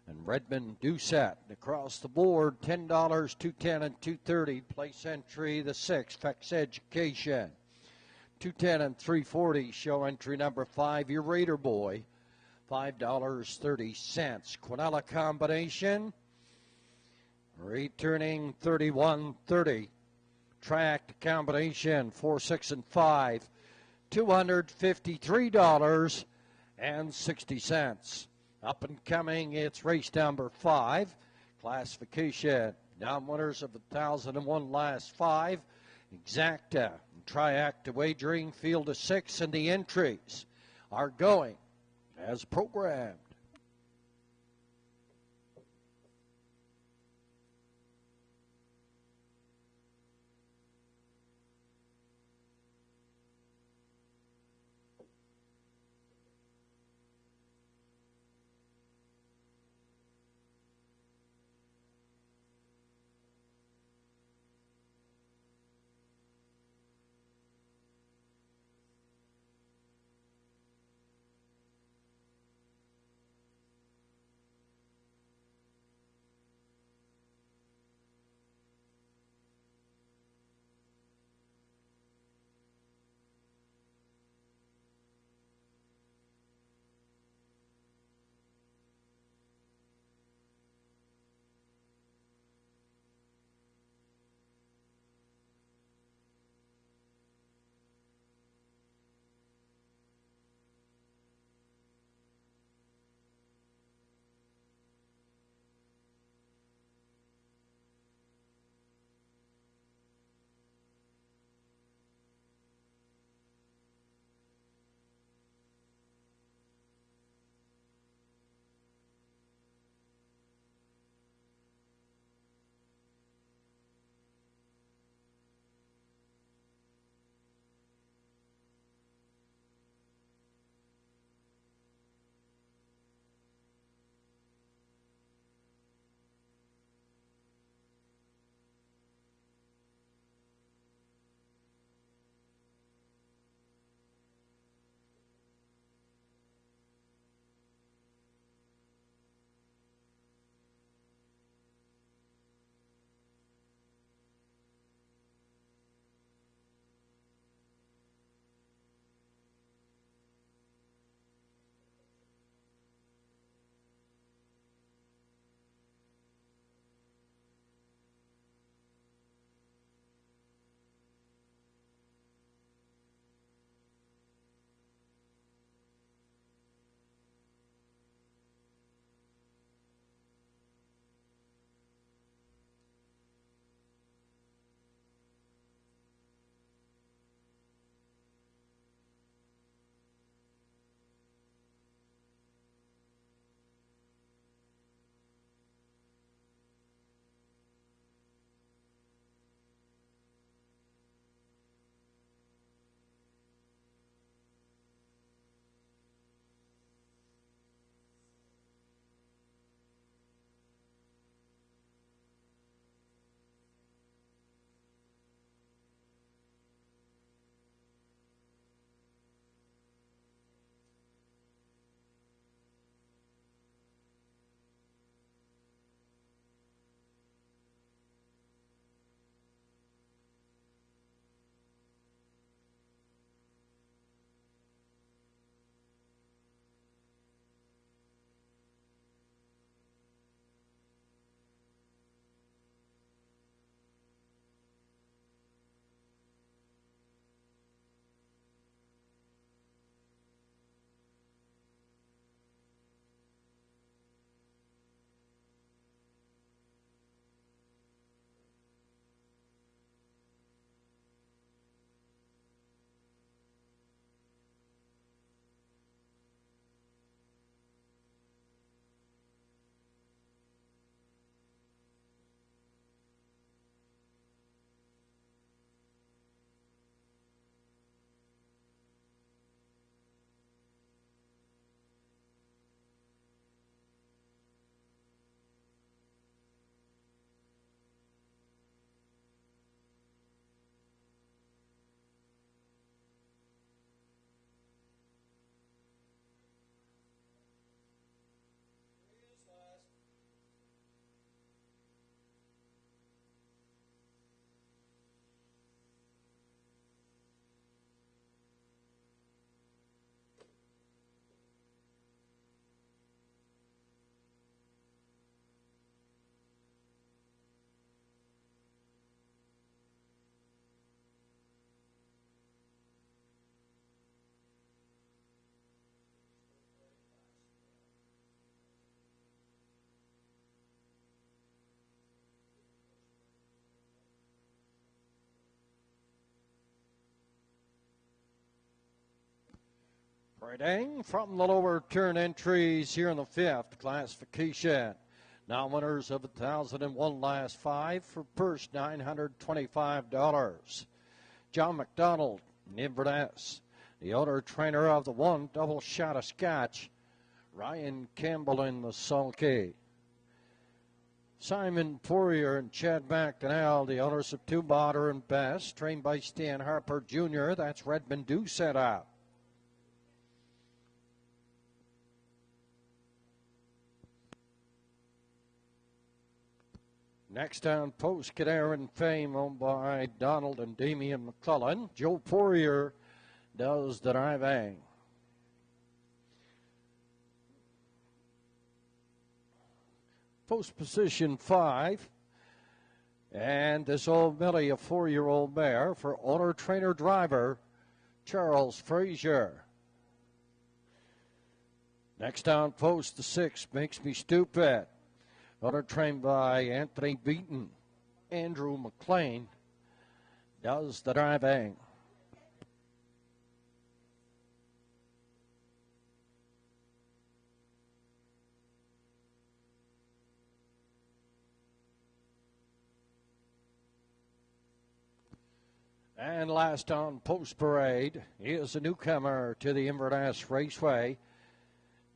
Speaker 1: And Redmond Doucette across the board, $10, $210 and $230. Place entry, the 6, Facts Education, $210 and $340. Show entry number 5, your Raider Boy, $5.30. Quinella combination, returning $31.30. Track combination 4, 6, and 5, $253.60. Up and coming, it's race number 5. Classification, non-winners of 1,001 last 5. Exacta and Triacta wagering, field of 6, and the entries are going as programmed. Reading from the lower turn entries here in the fifth classification. Now winners of 1,001 last five for purse $925. John McDonald, Inverness. The owner trainer of the one double shot of scotch. Ryan Campbell in the sulky. Simon Poirier and Chad McDonnell, the owners of Two Botter and Best, trained by Stan Harper Jr. That's Redmond Dew set out. Next on post, Aaron Fame, owned by Donald and Damian McClellan. Joe Poirier does the driving. Post position 5. And this old Millie, a 4-year-old mare for owner, trainer, driver, Charles Frazier. Next on post, the 6, Makes Me Stupid. Owner trained by Anthony Beaton. Andrew McLean does the driving. And last on post parade is a newcomer to the Inverness Raceway,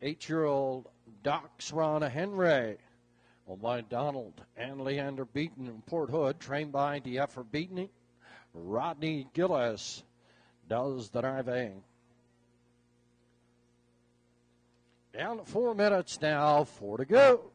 Speaker 1: 8-year-old Doc's Ron Henry. Owned by Donald and Leander Beaton in Port Hood, trained by D.F. Beaton. Rodney Gillis does the driving. Down to 4 minutes now, 4 to go.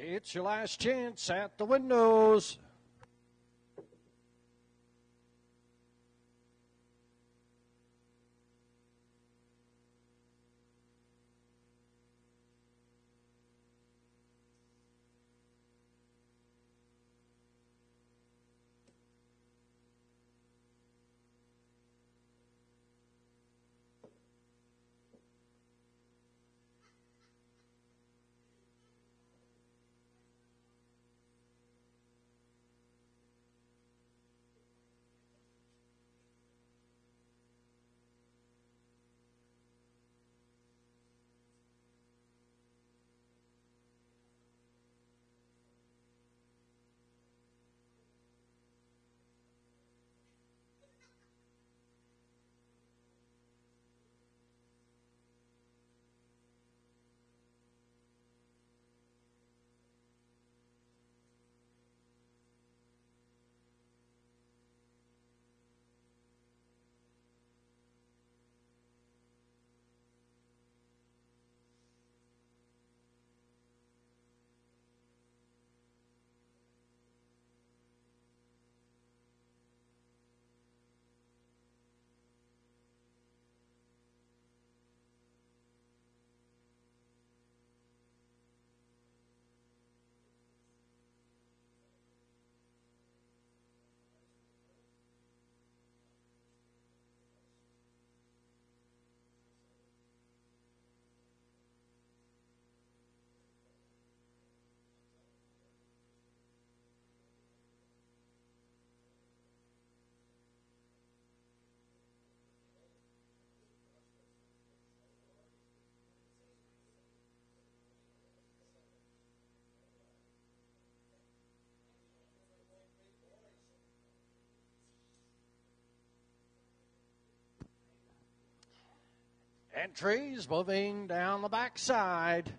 Speaker 1: It's your last chance at the windows. Entries moving down the backside.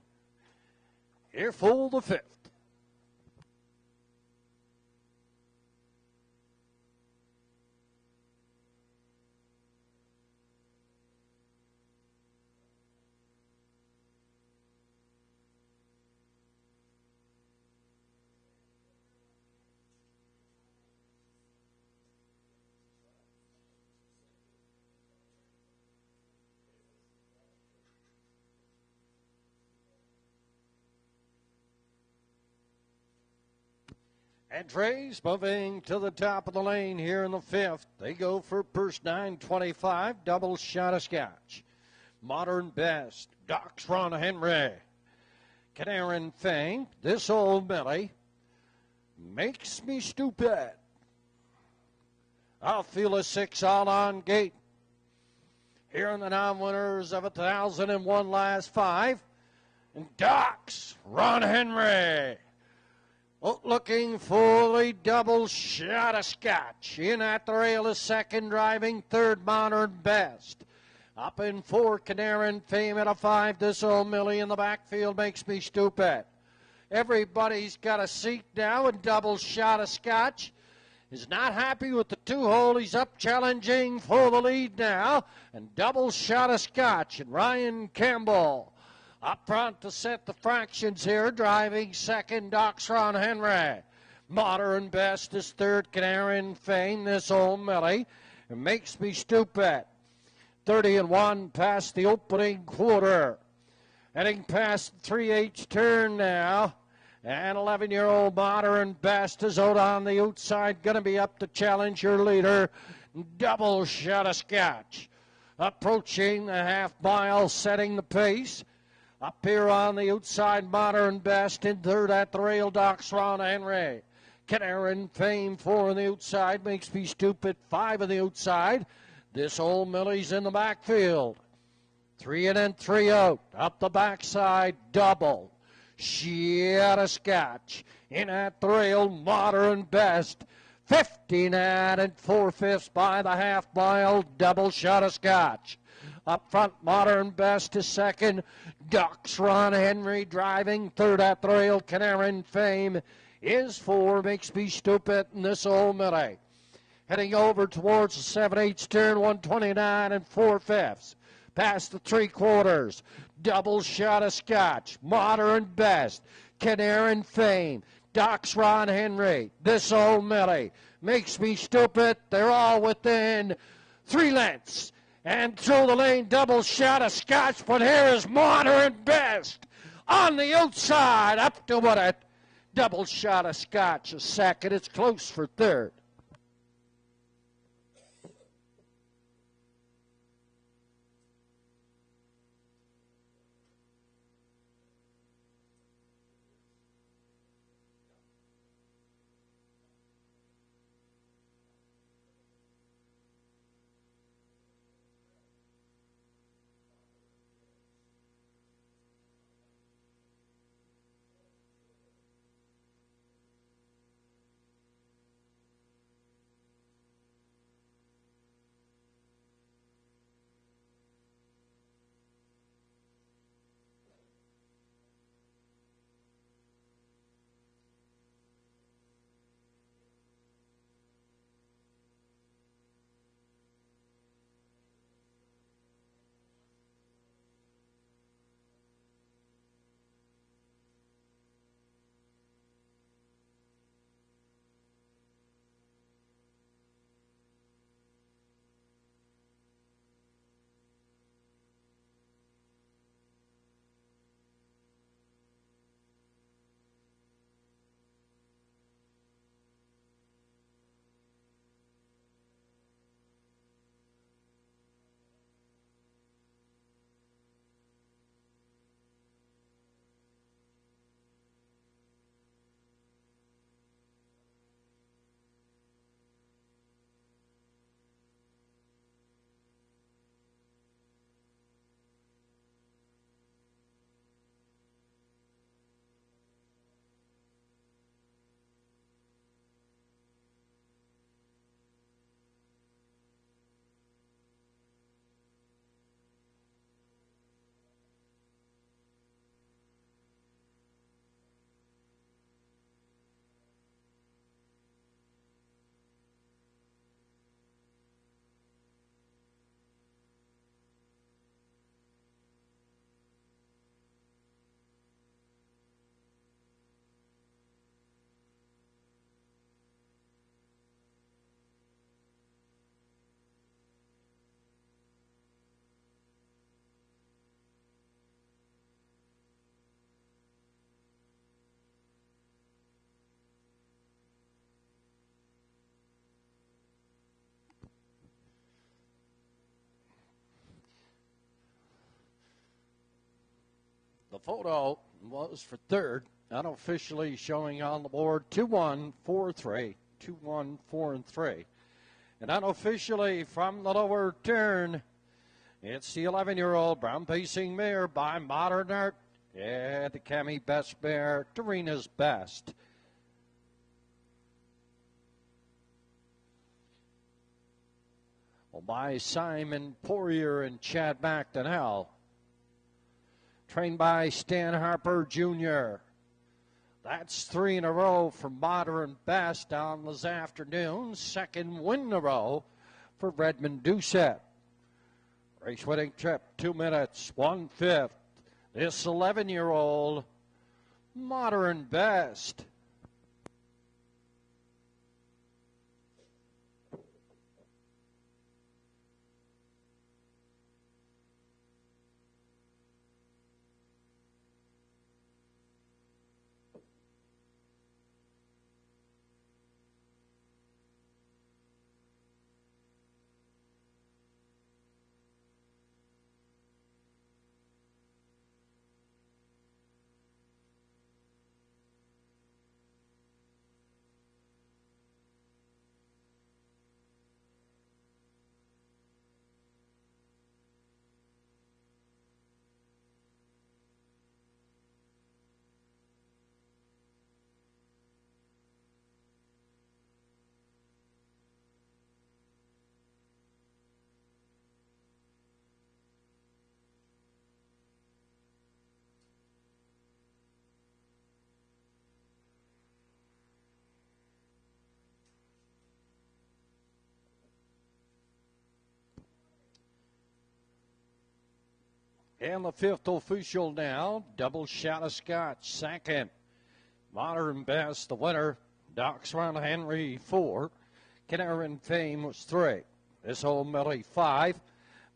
Speaker 1: Here for the fifth. Entries moving to the top of the lane here in the fifth. They go for purse 925, double shot of scotch. Modern Best, Doc's Ron Henry. Canaran Fang, This Old Millie, Makes Me Stupid. I'll feel a 6 all on gate. Here in the non-winners of 1,001 last 5. And Doc's Ron Henry. Looking for the double shot of scotch. In at the rail is second, driving third, Modern Best. Up in 4, Canaran Fame at a 5. This Old Millie in the backfield Makes Me Stupid. Everybody's got a seat now, and double shot of scotch is not happy with the 2-hole. He's up challenging for the lead now, and double shot of scotch. And Ryan Campbell up front to set the fractions here, driving second, Doc's Ron Henry. Modern Best is third, Canaran Fame, This Old Millie. It Makes Me Stupid. 30-1 past the opening quarter. Heading past the 3H turn now. And 11-year-old Modern Best is out on the outside, going to be up to challenge your leader. Double shot of scotch. Approaching the half mile, setting the pace. Up here on the outside, Modern Best. In third at the rail, Doc's Ron Henry. Canaran Fame, 4 on the outside. Makes Me Stupid, 5 on the outside. This Old Millie's in the backfield. 3 in and 3 out. Up the backside, double shot of scotch. In at the rail, Modern Best. 15 and 4/5 by the half mile, double shot of scotch. Up front, Modern Best is second. Doc's Ron Henry driving third at the rail. Canaran Fame is 4. Makes Me Stupid, and This Old Millie. Heading over towards the 7/8 turn, 129 and 4/5. Past the 3/4. Double shot of scotch. Modern Best. Canaran Fame. Doc's Ron Henry. This Old Millie. Makes Me Stupid. They're all within 3 lengths. And through the lane, double shot of scotch. But here is Modern Best on the outside. Up to what a double shot of scotch a second. It's close for third. photo was for third, unofficially showing on the board 2-1, 4-3, 2-1, 4 and 3. And unofficially from the lower turn, it's the 11-year-old brown pacing mare by Modern Art. Yeah, the Cami Best mare, Tarina's Best. Well, by Simon Poirier and Chad McDonnell. Trained by Stan Harper Jr. That's 3 in a row for Modern Best on this afternoon. Second win in a row for Redmond Doucette. Race winning trip, 2 minutes, 1/5. This 11-year-old Modern Best. And the 5th official now, Double Shot of Scotch, second. Modern Best, the winner. Doc's Run Henry, 4. Canaran Fame was 3. This old Millie, 5.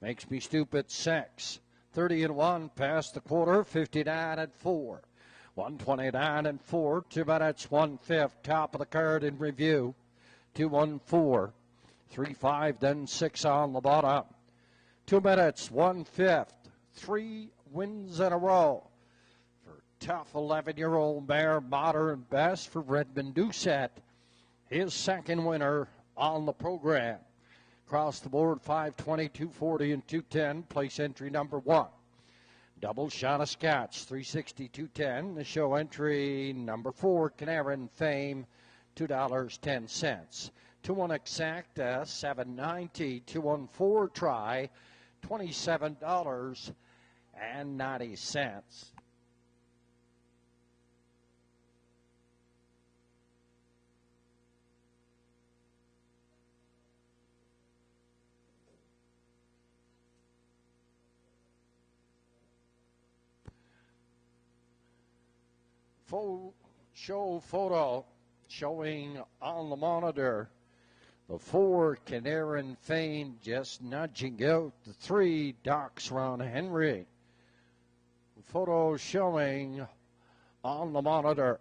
Speaker 1: Makes Me Stupid, 6. 30-1 past the quarter, 59-4. 129-4, 2 minutes, 1/5. Top of the card in review. 2-1-4. 3-5, then 6 on the bottom. 2 minutes, 1/5. 3 wins in a row for tough 11-year-old mare Modern Best for Redmond Doucette. His second winner on the program. Across the board, 520, 240, and 210. Place entry number 1. Double Shot of Scotch, 360, 210. The show entry number 4, Canaran Fame, $2.10. 2-1 exact, $7.90. 2-1-4 try, $27.90. Show photo showing on the monitor the 4 Canaran Fame just nudging out the 3 Doc's Run Henry. Photo showing on the monitor.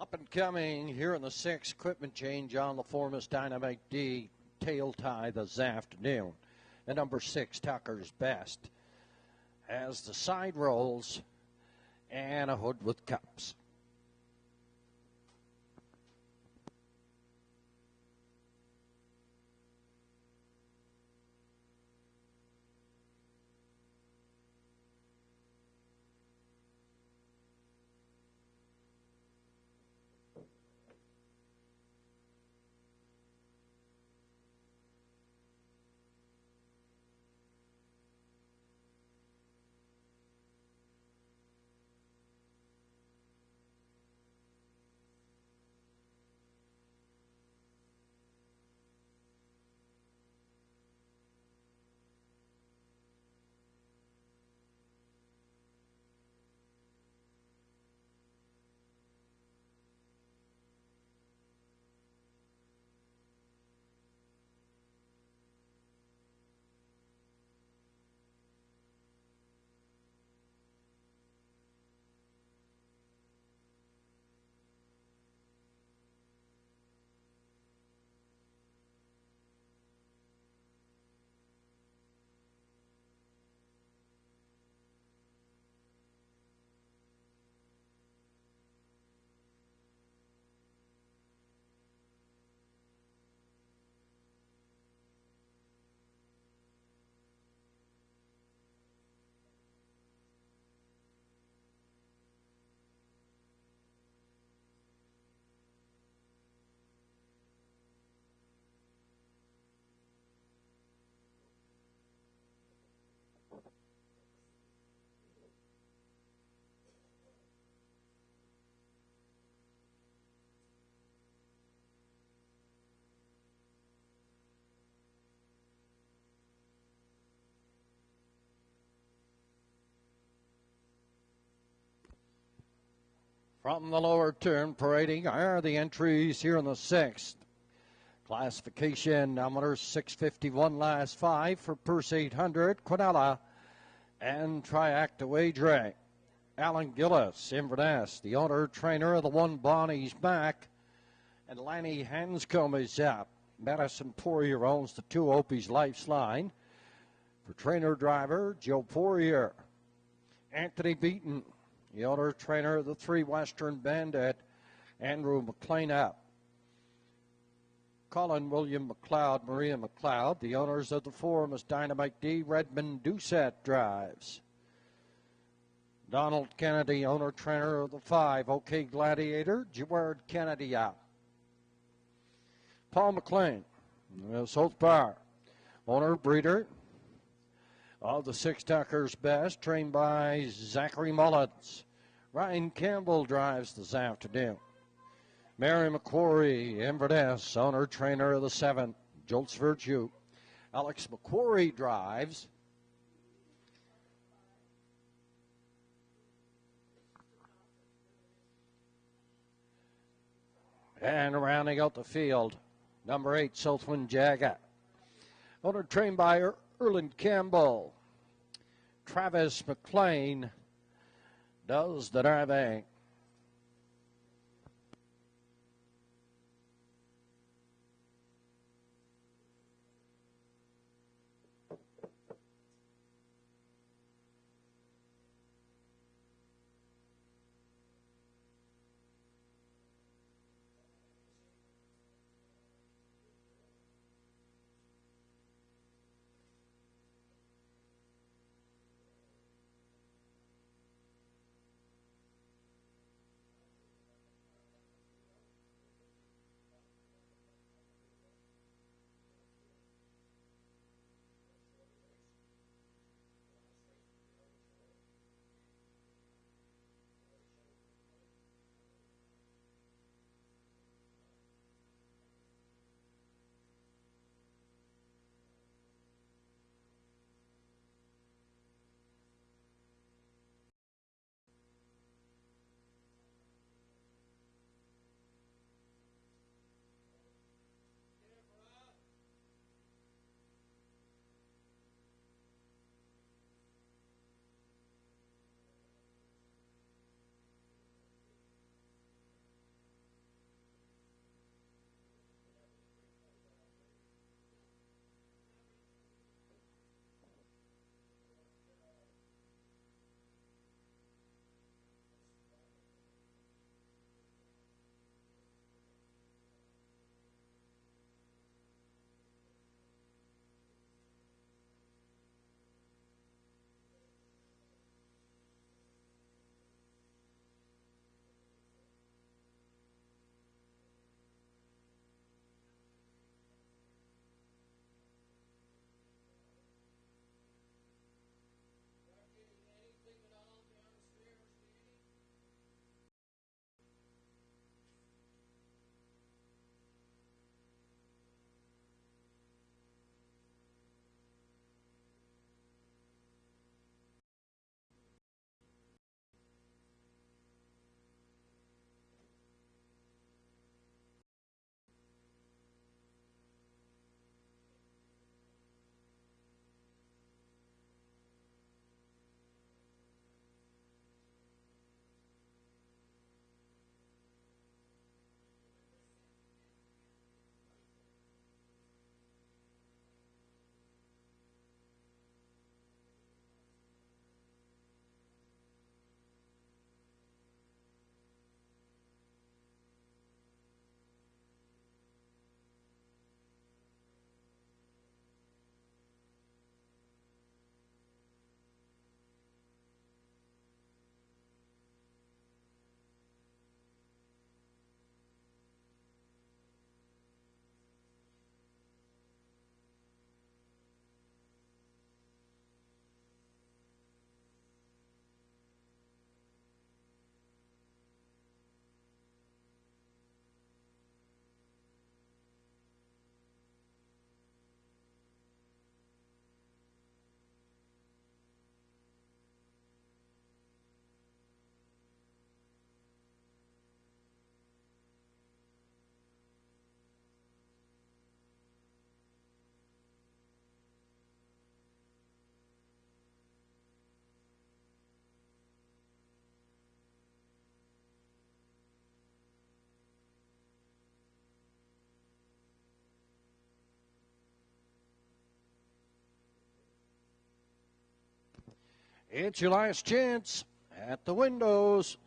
Speaker 1: Up and coming here in the 6th, equipment change on the Formus Dynamite D tail tie this afternoon. And number 6, Tucker's Best, has the side rolls and a hood with cups. From the lower turn, parading are the entries here in the 6th. Classification number 651, last 5 for Purse 800, Quinella and Triacta Wagering. Alan Gillis, Inverness, the owner trainer of the 1 Bonnie's back, and Lanny Hanscombe is up. Madison Poirier owns the 2 Opie's Lifeline. For trainer driver, Joe Poirier. Anthony Beaton, the owner trainer of the 3 Western Bandit, Andrew McLean up. Colin William McLeod, Maria McLeod, the owners of the 4 Miss Dynamite D, Redmond Doucette drives. Donald Kennedy, owner trainer of the 5 OK Gladiator, Gerard Kennedy up. Paul McLean, South Bar, owner breeder of the 6 Tucker's Best, trained by Zachary Mullins. Ryan Campbell drives this afternoon. Mary McQuarrie, Inverness, owner trainer of the 7, Jolts Virtue. Alex McQuarrie drives. And rounding out the field, number 8, Southwind Jagger. Owner trained by Erland Campbell. Travis McLean does the driving. It's your last chance at the windows.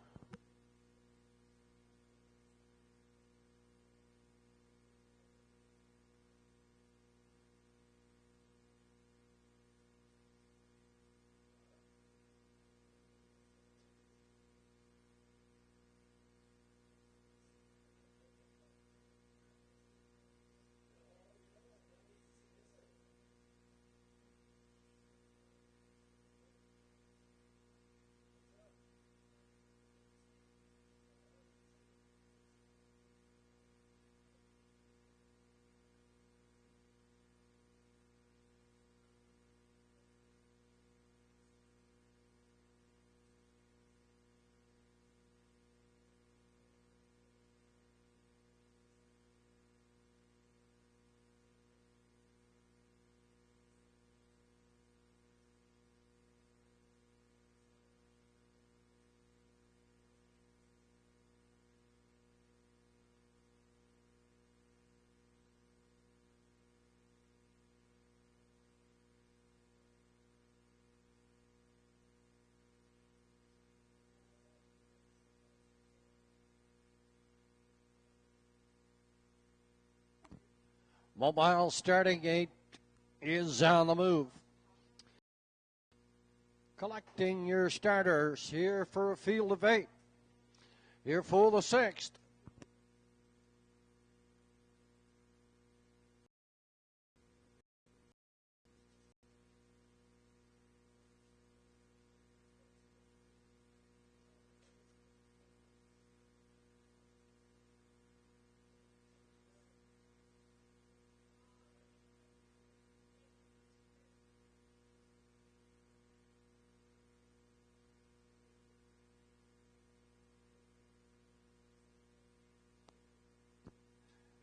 Speaker 1: Mobile starting gate is on the move. Collecting your starters here for a field of 8. Here for the 6th.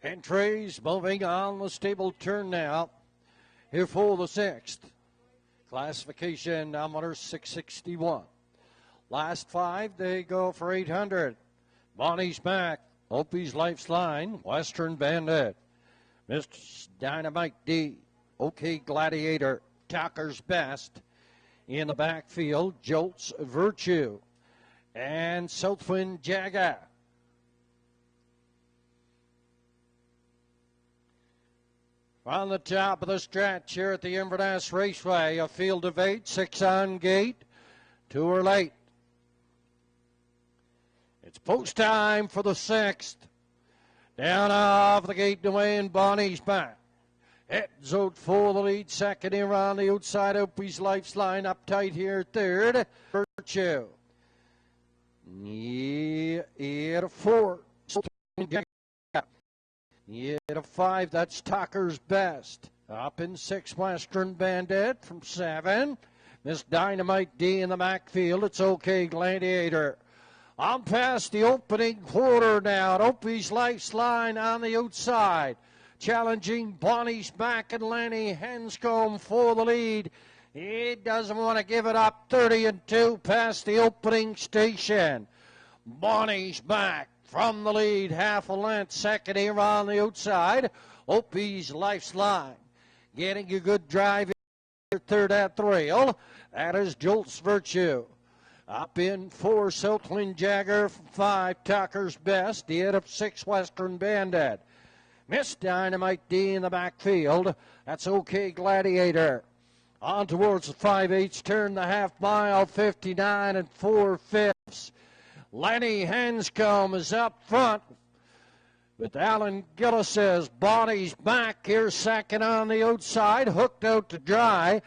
Speaker 1: Entries moving on the stable turn now. Here for the 6th. Classification number 661. Last 5, they go for 800. Bonnie's Back, Opie's Lifeline, Western Bandit, Mr. Dynamite D, OK Gladiator, Tucker's Best. In the backfield, Jolt's Virtue, and Southwind Jagger. On the top of the stretch here at the Inverness Raceway, a field of 8, 6 on gate, 2 are late. It's post time for the 6th. Down off the gate to win, Bonnie's Back. Heads out for the lead, second here on the outside, Opie's Lifeline up tight here, third, Virtue. Yeah, 4. Yeah, to 5, that's Tucker's Best. Up in 6, Western Bandit from 7. Miss Dynamite D in the backfield. It's OK Gladiator. On past the opening quarter now. Opie's Lifeline on the outside. Challenging Bonnie's Back and Lenny Henscombe for the lead. He doesn't want to give it up. 30-2 past the opening station. Bonnie's Back from the lead, half a length, second here on the outside. Opie's Lifeline getting a good drive here, third at the rail. That is Jolt's Virtue. Up in 4, Southwind Jagger, 5, Tucker's Best. The head of 6, Western Bandit. Miss Dynamite D in the backfield. That's OK Gladiator. On towards the 5/8 turn, the half mile, 59 4/5. Lenny Hanscombe is up front with Alan Gillis' Bonnie's Back here second on the outside, hooked out to dry.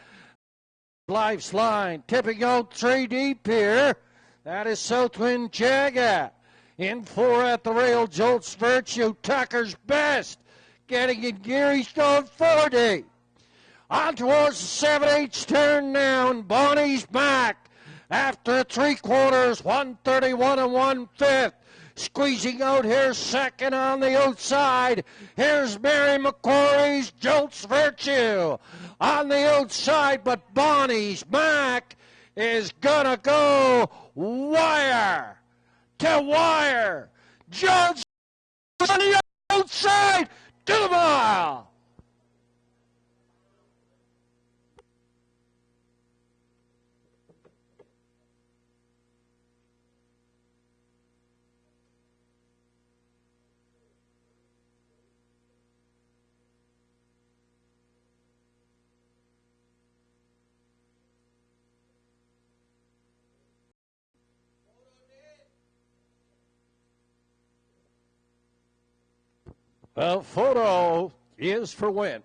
Speaker 1: Lifeline tipping out 3 deep here. That is Southwind Jagger. In 4 at the rail, Jolt's Virtue, Tucker's Best. Getting in gear, he's going 40. On towards the 7/8 turn now, and Bonnie's Back. After 3/4, 131 1/5. Squeezing out here second on the outside. Here's Mary McQuarrie's Jolt's Virtue on the outside, but Bonnie's Back is gonna go wire to wire. Jolt's on the outside to the mile. The photo is for win.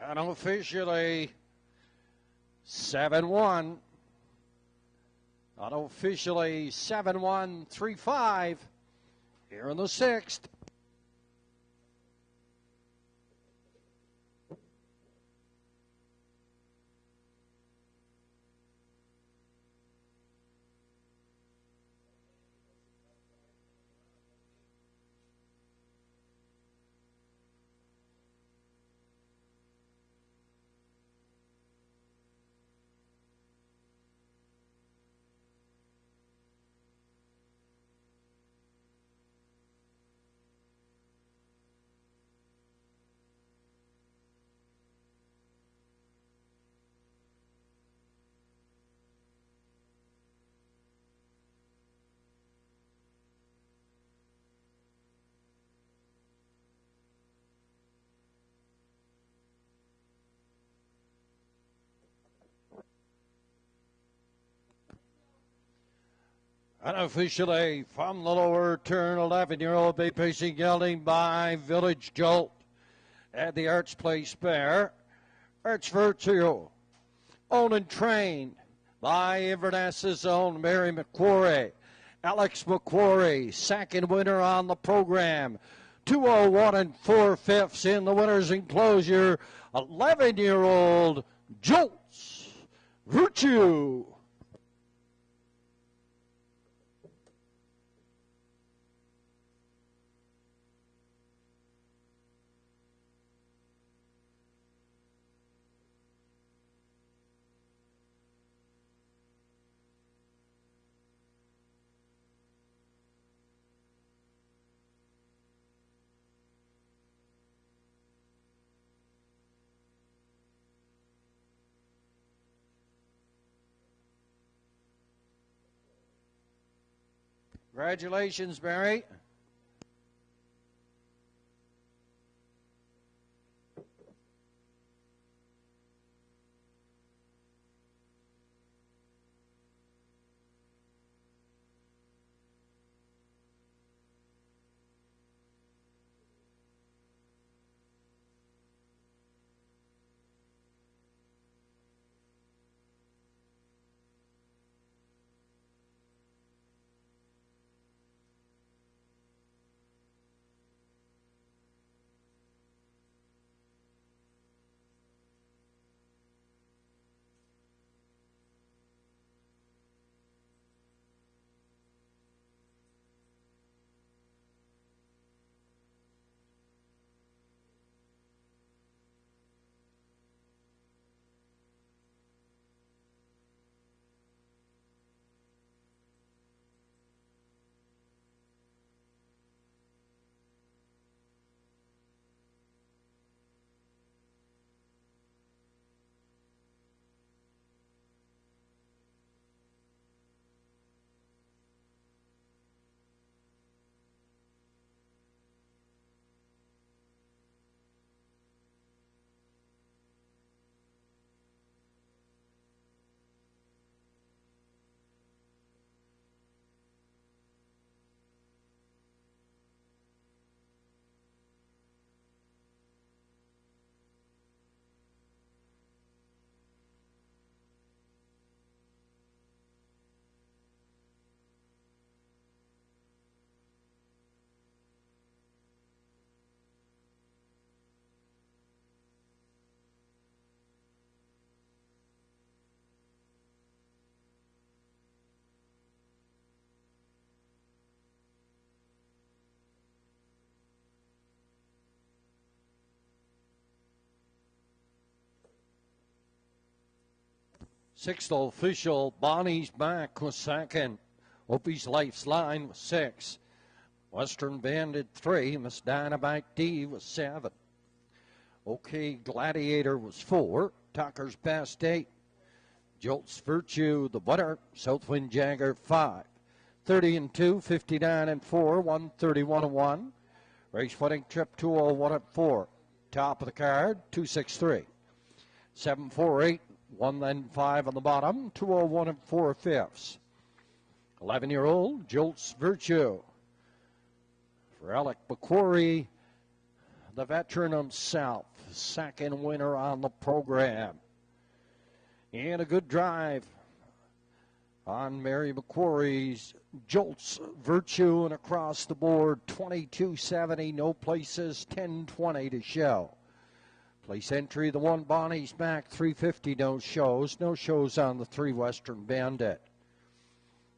Speaker 1: Unofficially 7-1. Unofficially 7-1-3-5 here in the sixth. Unofficially from the lower turn, 11-year-old Bay Pacing gelding by Village Jolt at the Arts Place Fair. Arts Virtue, owned and trained by Inverness's own Mary McQuarrie. Alex McQuarrie, second winner on the program. 201 4/5 in the winner's enclosure. 11-year-old Jolt's Virtue. Congratulations, Barry. Sixth official, Bonnie's Back was second. Opie's Life's Line was 6. Western Bandit 3. Miss Dynamite D was 7. OK Gladiator was 4. Tucker's Best 8. Jolt's Virtue, the winner. Southwind Jagger 5. 30-2, 59-4, 131-1. Race winning trip 201-4. Top of the card, 263. 748, 1 then 5 on the bottom, 201 4/5. 11-year-old Jolt's Virtue. For Alec McQuarrie, the veteran himself, second winner on the program. And a good drive on Mary McQuarrie's Jolt's Virtue, and across the board 22.70, no places, 10.20 to show. Place entry, the 1 Bonnie's Back, 350, no shows. No shows on the 3 Western Bandit.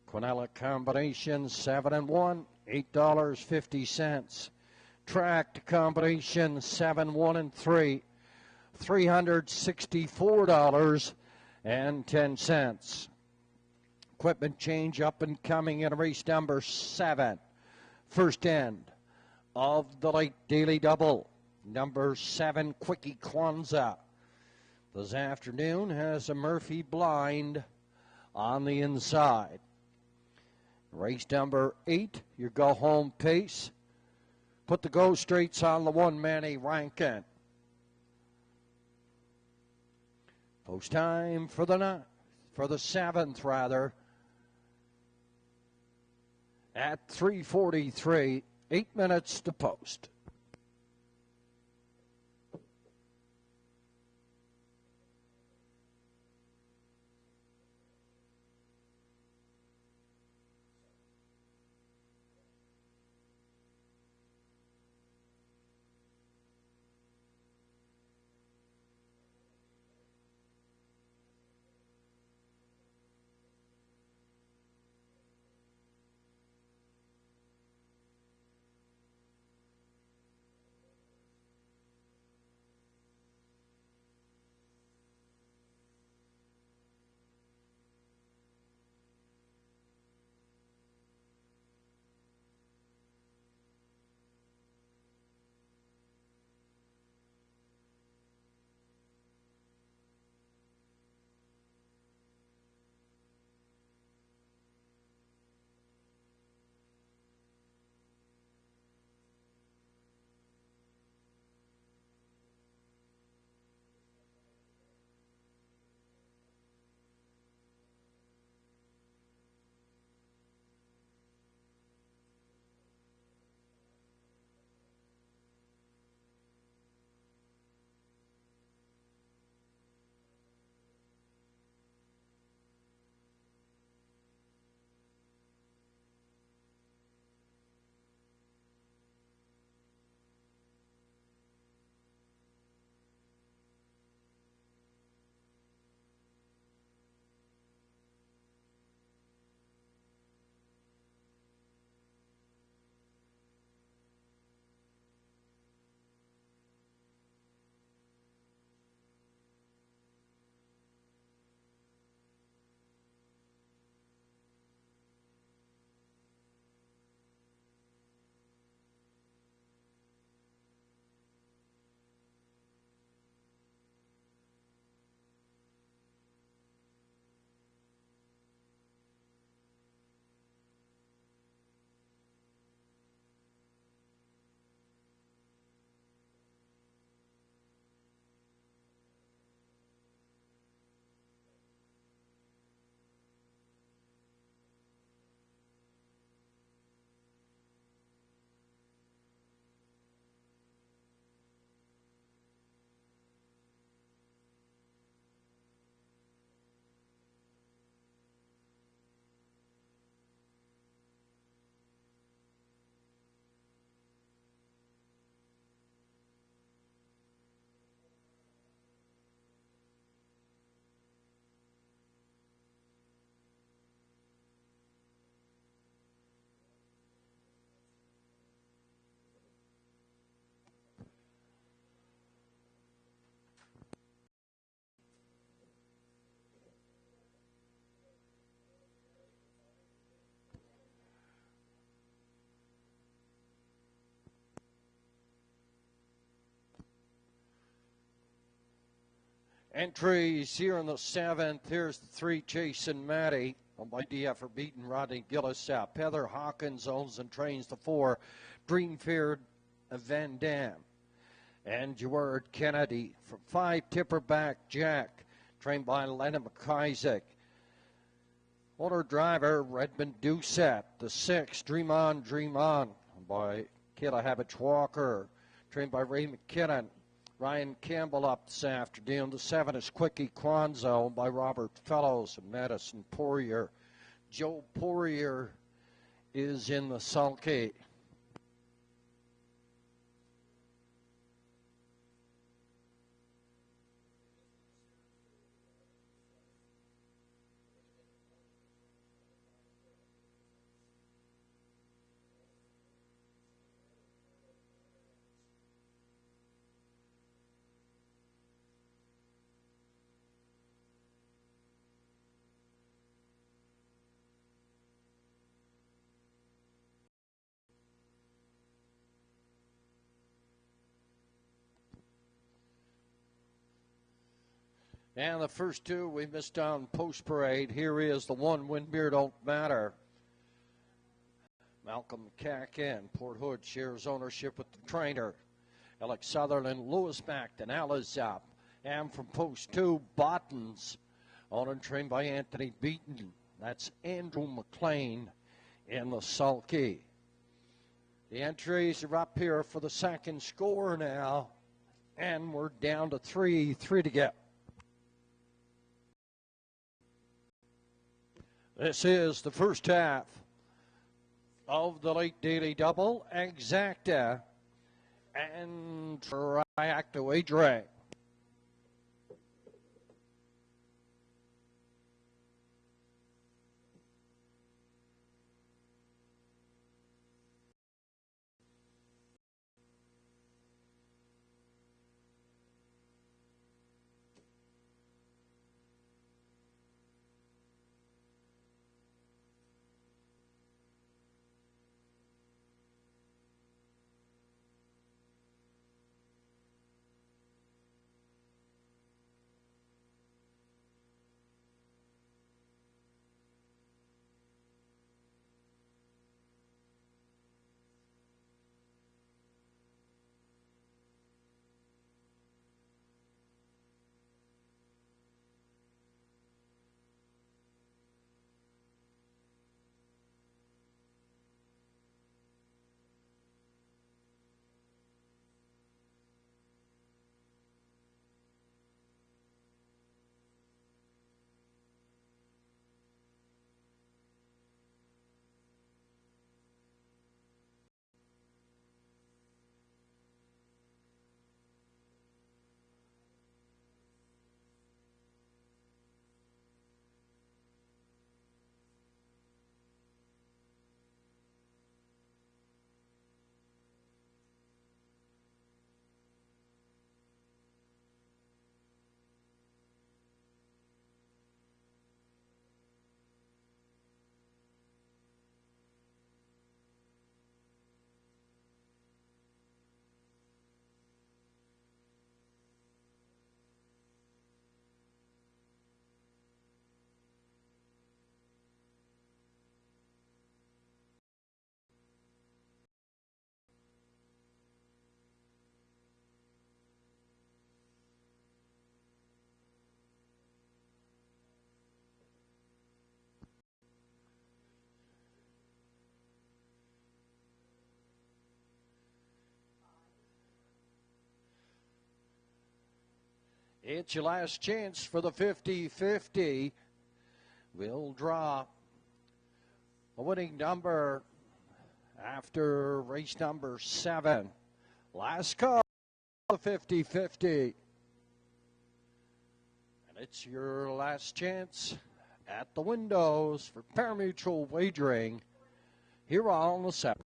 Speaker 1: Quinella combination 7 and 1, $8.50. Tracked combination 7, 1 and 3, $364.10. Equipment change up and coming in race number 7. First end of the late daily double. Number 7, Quickie Kwanzaa. This afternoon has a Murphy blind on the inside. Race number 8, your go-home pace. Put the go-straights on the 1, Manny Rankin. Post time for the 7th, rather. At 3:43, 8 minutes to post. Entries here in the 7th. Here's the 3, Jason Matty. My DF for beating Rodney Gillis up. Heather Hawkins owns and trains the 4, Dreamfeared Van Dam. And Gerard Kennedy from 5, Tipperback Jack, trained by Lennon McIsaac. Owner driver Redmond Doucette. The 6, Dream On, Dream On, by Kayla Habich Walker, trained by Ray McKinnon. Ryan Campbell up this afternoon. The 7 is Quickie Quanzo by Robert Fellows and Madison Poirier. Joe Poirier is in the sulky. And the first 2 we missed on post-parade. Here is the 1, Windmere Don't Matter. Malcolm McCacken, Port Hood, shares ownership with the trainer. Alex Sutherland, Lewis Macton, Alice up. And from post 2, Bottons, owned and trained by Anthony Beaton. That's Andrew McLean in the sulky. The entries are up here for the second score now. And we're down to 3 to get. This is the first half of the late daily double, Exacta and Triacta wagering. It's your last chance for the 50-50. We'll draw a winning number after race number 7. Last call, the 50-50. And it's your last chance at the windows for parimutuel wagering here on the 7.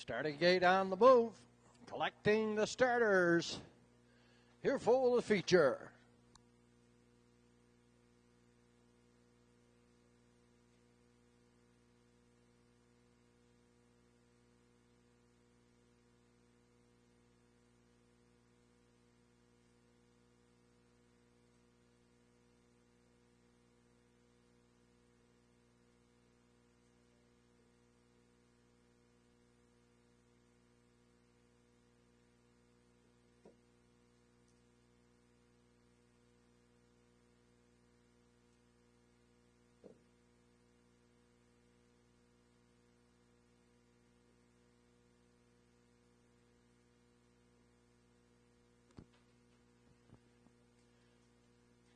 Speaker 1: Starting gate on the move. Collecting the starters. Here for the feature.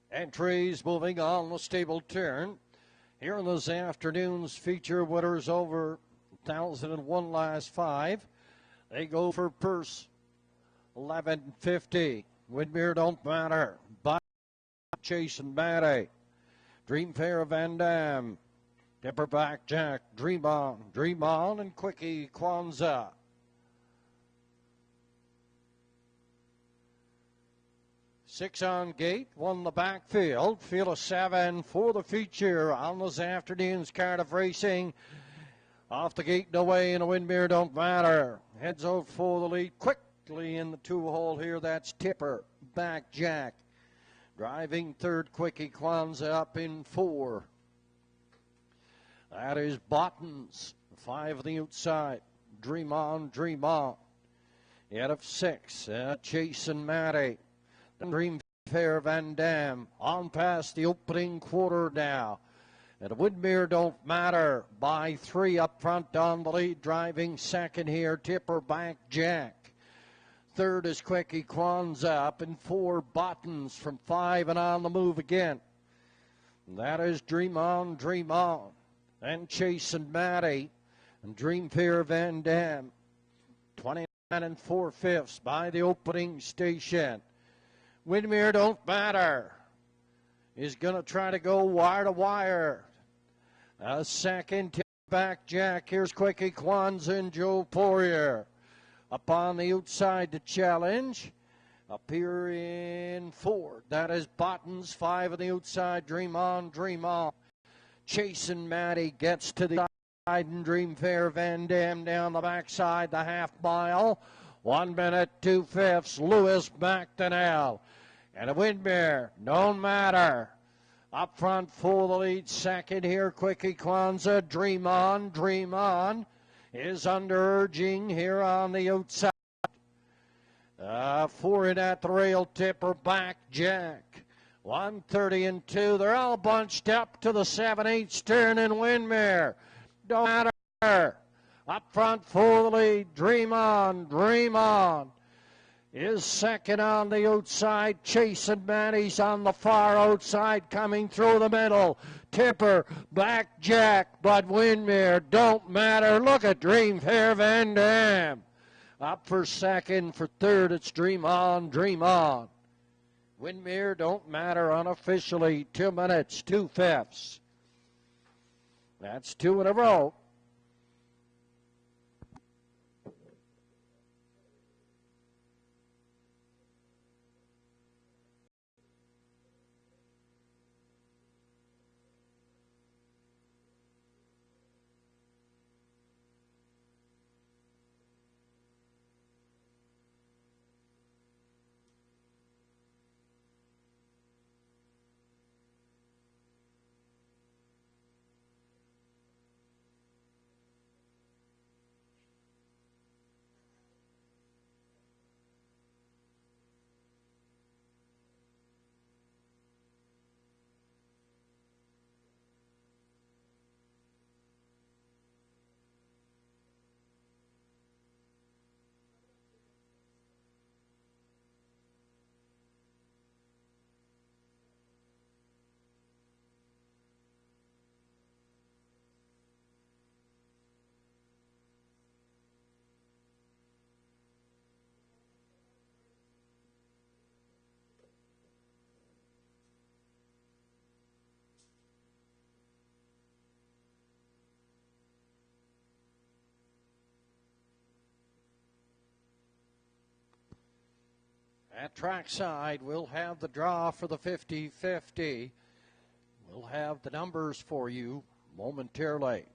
Speaker 1: Entries moving on the stable turn. Here in this afternoon's feature, winners over 1,001 last 5. They go for purse 1150. Windmere Don't Matter. By Jason Matty. Dream Fair Van Dam. Dipperback Jack. Dream On, and Quickie Kwanzaa. Six on gate, won the backfield. Field of 7 for the feature on this afternoon's card of racing. Off the gate and away, and a Windmere Don't Matter. Heads out for the lead quickly in the 2-hole here. That's Tipper, Back Jack. Driving third, Quickie Kwanzaa up in 4. That is Bottens, 5 on the outside. Dream On. Head of 6, Jason Matty. Dream Fair Van Dam on past the opening quarter now. And Windmere Don't Matter by 3 up front on the lead. Driving second here, Tipper Back Jack. Third is Quickie Kwanzaa up in 4. Bottens from 5 and on the move again. And that is Dream On. And Chasin' Matty and Dream Fair Van Dam. 29 4/5 by the opening station. Windmere Don't Matter is going to try to go wire to wire. A second, Back Jack. Here's Quickie Kwanzaa and Joe Poirier. Up on the outside to challenge. Up here in 4. That is Bottens, 5 on the outside. Dream On. Chasin' Matty gets to the side, and Dream Fair Van Dam down the backside, the half mile. 1 minute, 2/5. Lewis McDonnell. And a Windmere Don't Matter. Up front for the lead. Second here, Quickie Kwanzaa. Dream On is under urging here on the outside. 4 in at the rail, Tipper Back Jack. 1:30 and 2. They're all bunched up to the 7/8 turn in Windmere. Don't Matter. Up front for the lead. Dream On. Is second on the outside. Chasin' Matty's on the far outside, coming through the middle. Tipper, Back Jack, but Windmere Don't Matter. Look at Dream Fair Van Dam. Up for second. For third, it's Dream On. Windmere Don't Matter unofficially. 2 minutes, 2/5. That's 2 in a row. At trackside, we'll have the draw for the 50-50. We'll have the numbers for you momentarily.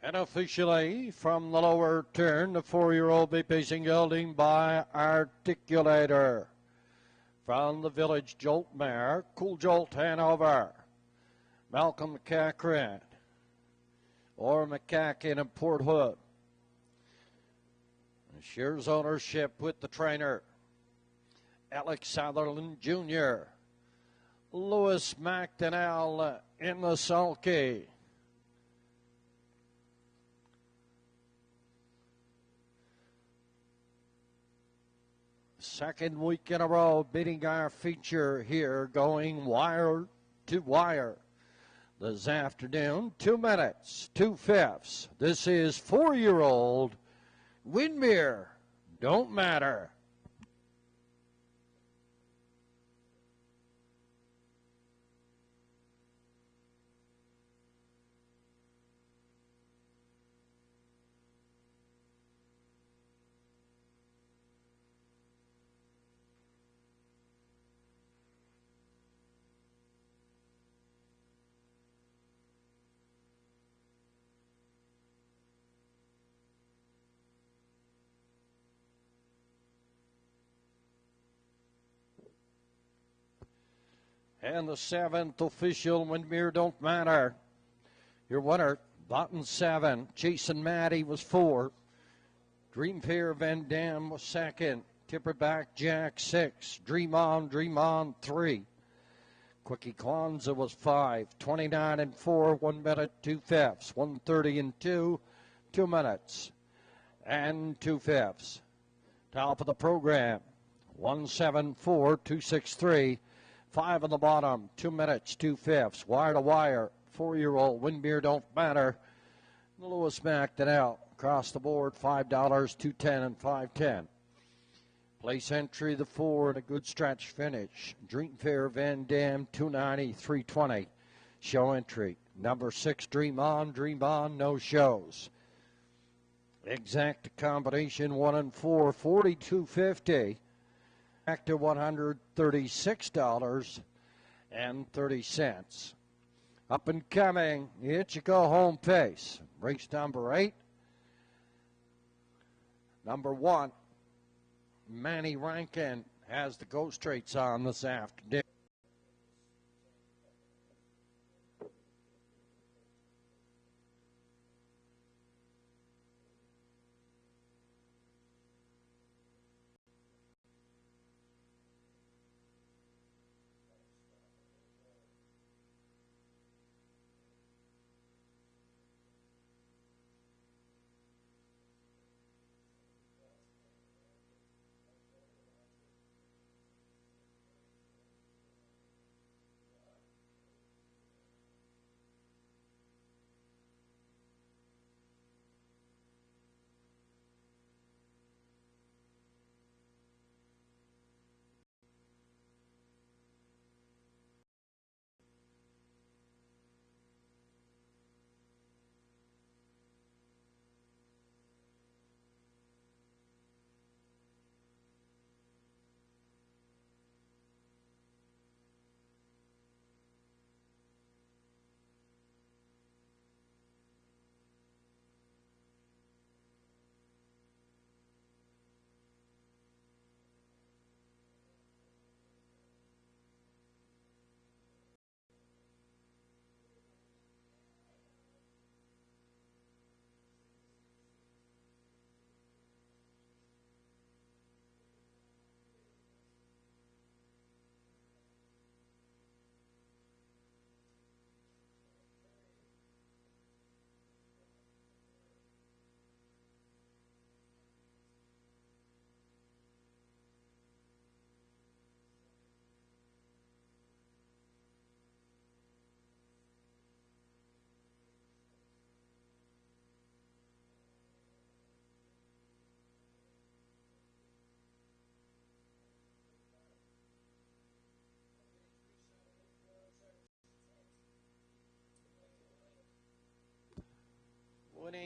Speaker 1: And officially, from the lower turn, the 4-year-old be pacing gelding by Articulator. From the Village Jolt mare, Cool Jolt Hanover. Malcolm McCackran. Or McCacken and Port Hood. And shares ownership with the trainer. Alex Sutherland Jr. Lewis McDonnell in the sulky. Second week in a row, beating our feature here, going wire to wire. This afternoon, 2 minutes, 2/5. This is 4-year-old Windmere. Don't matter. And the 7th official, Windmere Don't Matter. Your winner, Button 7. Jason Matty was 4. Dream Fair Van Dam was 2nd. Tipperback Jack 6. Dream On 3. Quickie Kwanzaa was 5. 29 and 4, 1 minute, 2/5. 1:30 and 2, 2 minutes and 2/5. Top of the program, 174-263. 5 on the bottom, 2 minutes, 2/5. Wire to wire, 4-year-old Windmere Don't Matter. Lewis McDonnell across the board, $5, $2.10 and $5.10. Place entry, the 4 and a good stretch finish. Dream Fair Van Dam, $2.90, $3.20. Show entry, number 6, Dream On, no shows. Exact combination 1 and 4, $42.50. Back to $136.30. Up and coming, Ichigo home pace. Race number 8. Number 1, Manny Rankin has the go straights on this afternoon.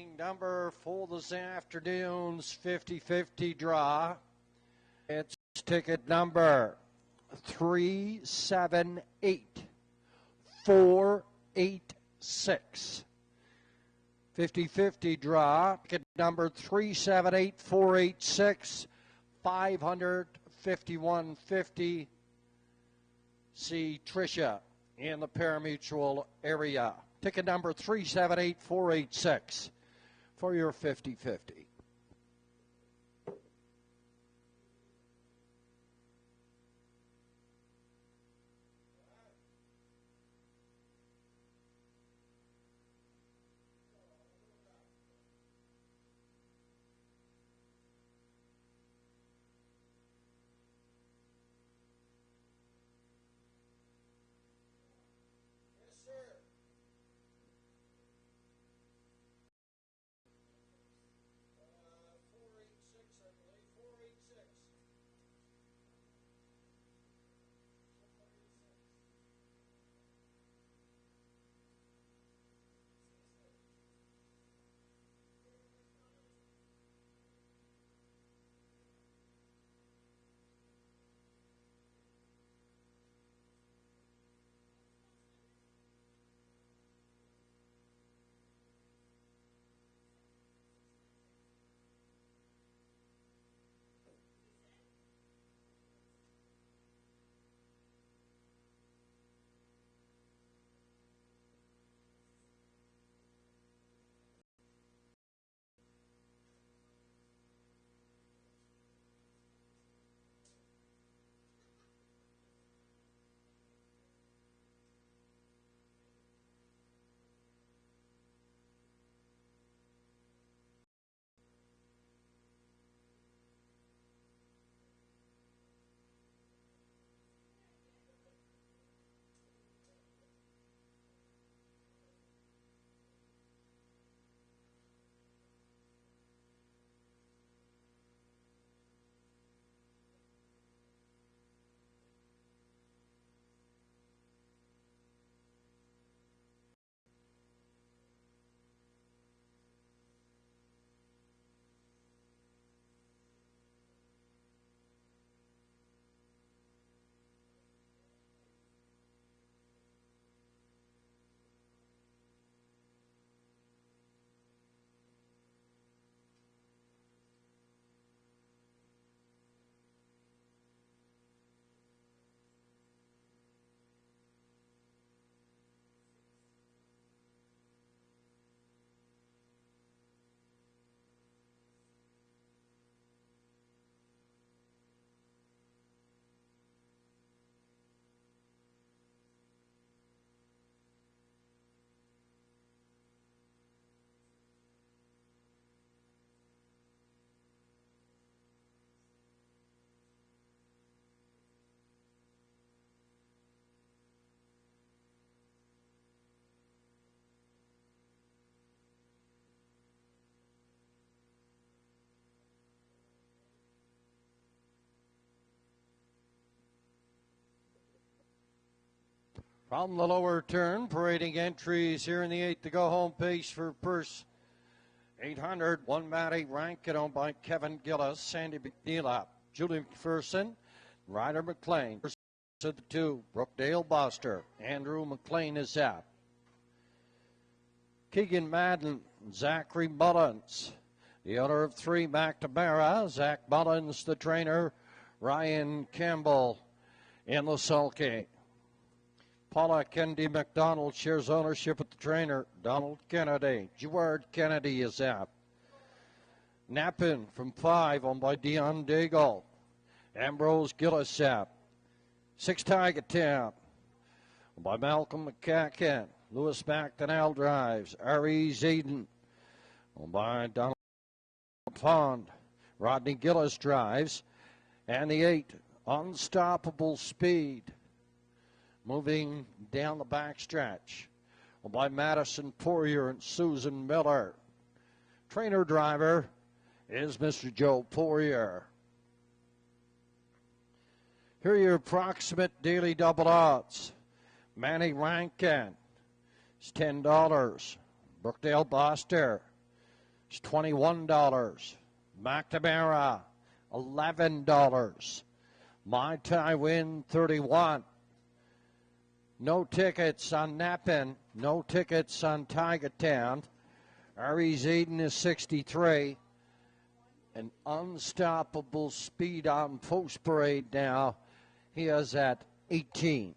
Speaker 1: Winning number for this afternoon's 50-50 draw. It's ticket number 378486. 50-50 draw. Ticket number 378486. 551.50. See Tricia in the parimutuel area. Ticket number 378486 for your 50-50. From the lower turn, parading entries here in the 8th to go home pace for purse 800. One Matty Rankin owned by Kevin Gillis, Sandy McNeil, Julie McPherson, Ryder McLean. First of the two, Brookdale Buster. Andrew McLean is out. Keegan Madden, Zachary Mullins. The owner of three, McNamara. Zach Mullins, the trainer. Ryan Campbell in the sulky. Paula Kennedy McDonald shares ownership with the trainer, Donald Kennedy. Gerard Kennedy is out. Nappin from 5, owned by Dion Daigle. Ambrose Gillis out. 6 Tiger Town, owned by Malcolm McCacken. Lewis McDonnell drives. R.E. Zayden, owned by Donald Pond. Rodney Gillis drives. And the 8, Unstoppable Speed, moving down the backstretch by Madison Poirier and Susan Miller. Trainer driver is Mr. Joe Poirier. Here are your approximate daily double odds. Manny Rankin is $10. Brookdale Buster, It's $21. McNamara, $11. My Tie Win, $31. No tickets on Neppen. No tickets on Tiger Town. Aries Eden is 63. An Unstoppable Speed on Post Parade now. He is at 18.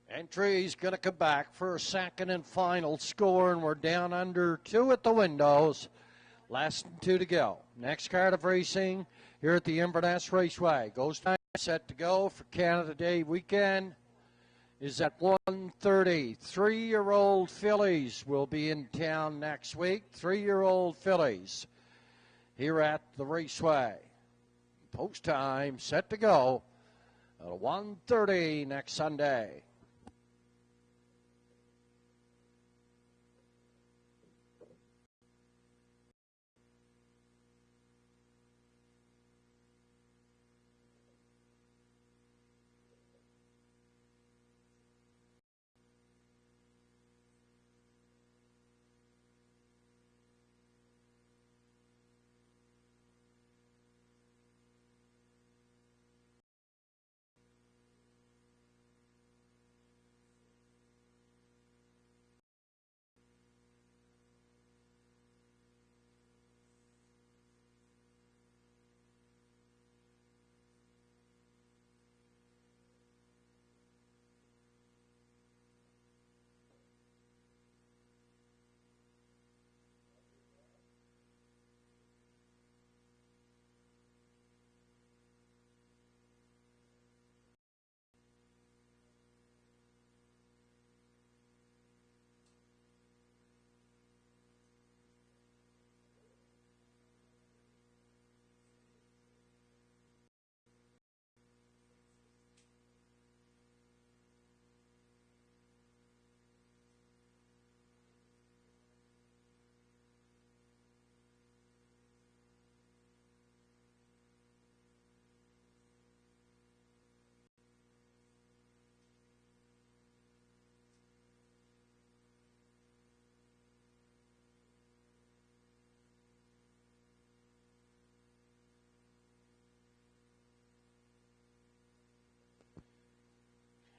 Speaker 1: Entry's going to come back for a second and final score, and we're down under 2 at the windows. Less than 2 to go. Next card of racing here at the Inverness Raceway. Goes time set to go for Canada Day weekend is at 1:30. 3-year-old fillies will be in town next week. 3-year-old fillies here at the Raceway. Post time set to go at 1:30 next Sunday.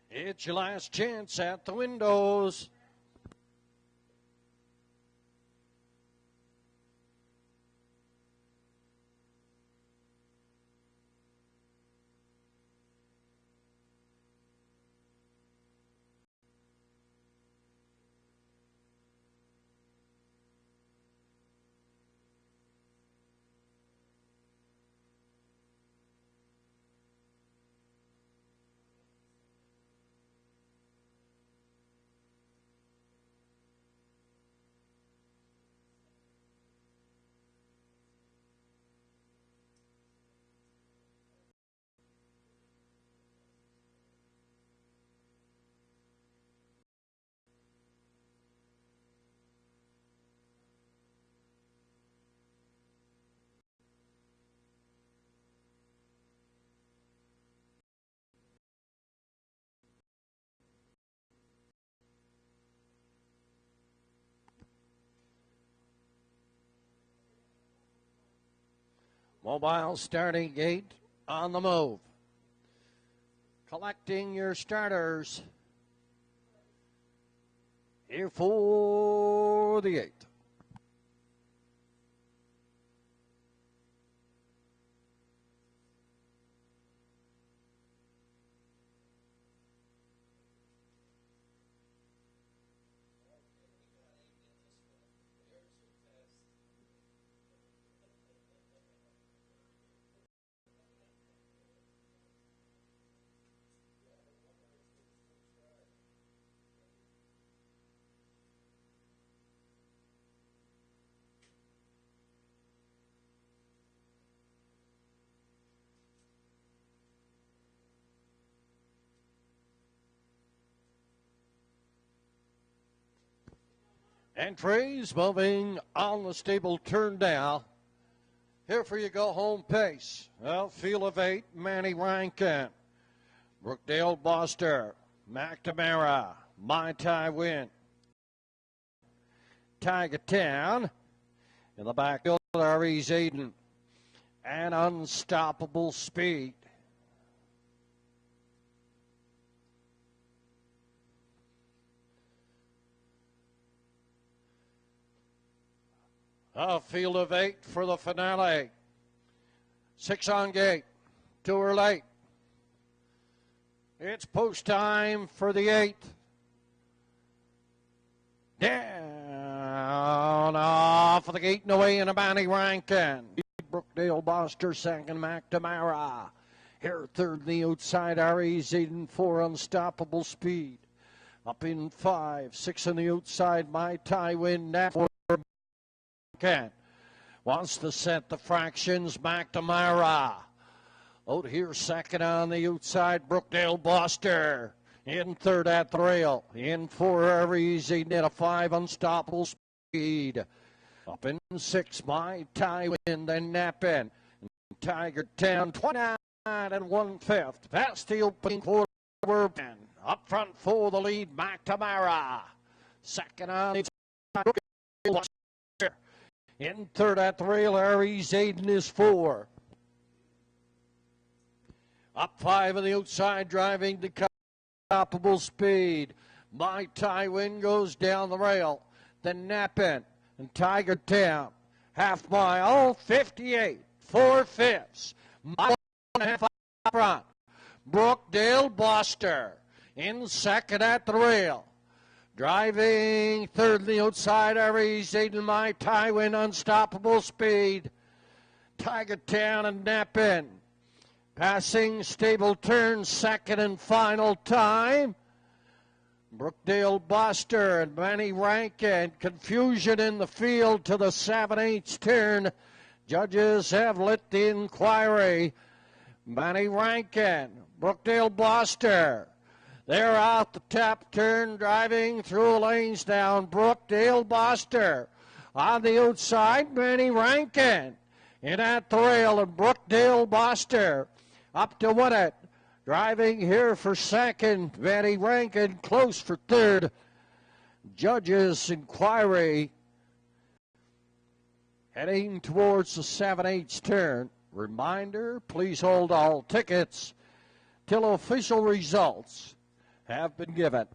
Speaker 1: It's your last chance at the windows. Mobile starting gate on the move. Collecting your starters here for the 8th. Entries moving on the stable turn down. Here for you go home pace. Well, field of 8, Manny Rankin. Brookdale Boster, McNamara, My Tai Win. Tiger Town in the backfield, Aries Aiden, and Unstoppable Speed. A field of 8 for the finale. 6 on gate. 2 are late. It's post time for the 8th. Down off of the gate and away in a Manny Rankin. Brookdale Boster second, McNamara. Here third, the outside, Aries Aiden, 4 Unstoppable Speed. Up in 5, 6 on the outside, My Tai Win, Nat 4 Rankin. Wants to set the fractions, McNamara. Out here second on the outside, Brookdale Boster. In third at the rail. In 4, Aries Aiden at a 5 Unstoppable Speed. Up in 6, My Tai Win, then Nappin. Tiger Town, 29 1/5. Past the opening quarter. Up front for the lead, McNamara. Second on the outside. In third at the rail, Aries Aiden is 4. Up 5 on the outside, driving the Unstoppable Speed. My Tai Win goes down the rail. Then Nappin and Tiger Town. Half mile, 58, 4/5. Mile and a half up front. Brookdale Boster in second at the rail. Driving third on the outside, Aries Aiden, My Tai Win, Unstoppable Speed. Tiger Town and Nappin. Passing stable turn, second and final time. Brookdale Boster and Manny Rankin. Confusion in the field to the 7/8 turn. Judges have lit the inquiry. Manny Rankin, Brookdale Boster. They're out the top turn, driving through lanes down. Brookdale Boster on the outside, Manny Rankin. In at the rail, and Brookdale Boster up to win it. Driving here for second, Manny Rankin close for third. Judges' inquiry heading towards the 7/8 turn. Reminder, please hold all tickets till official results have been given.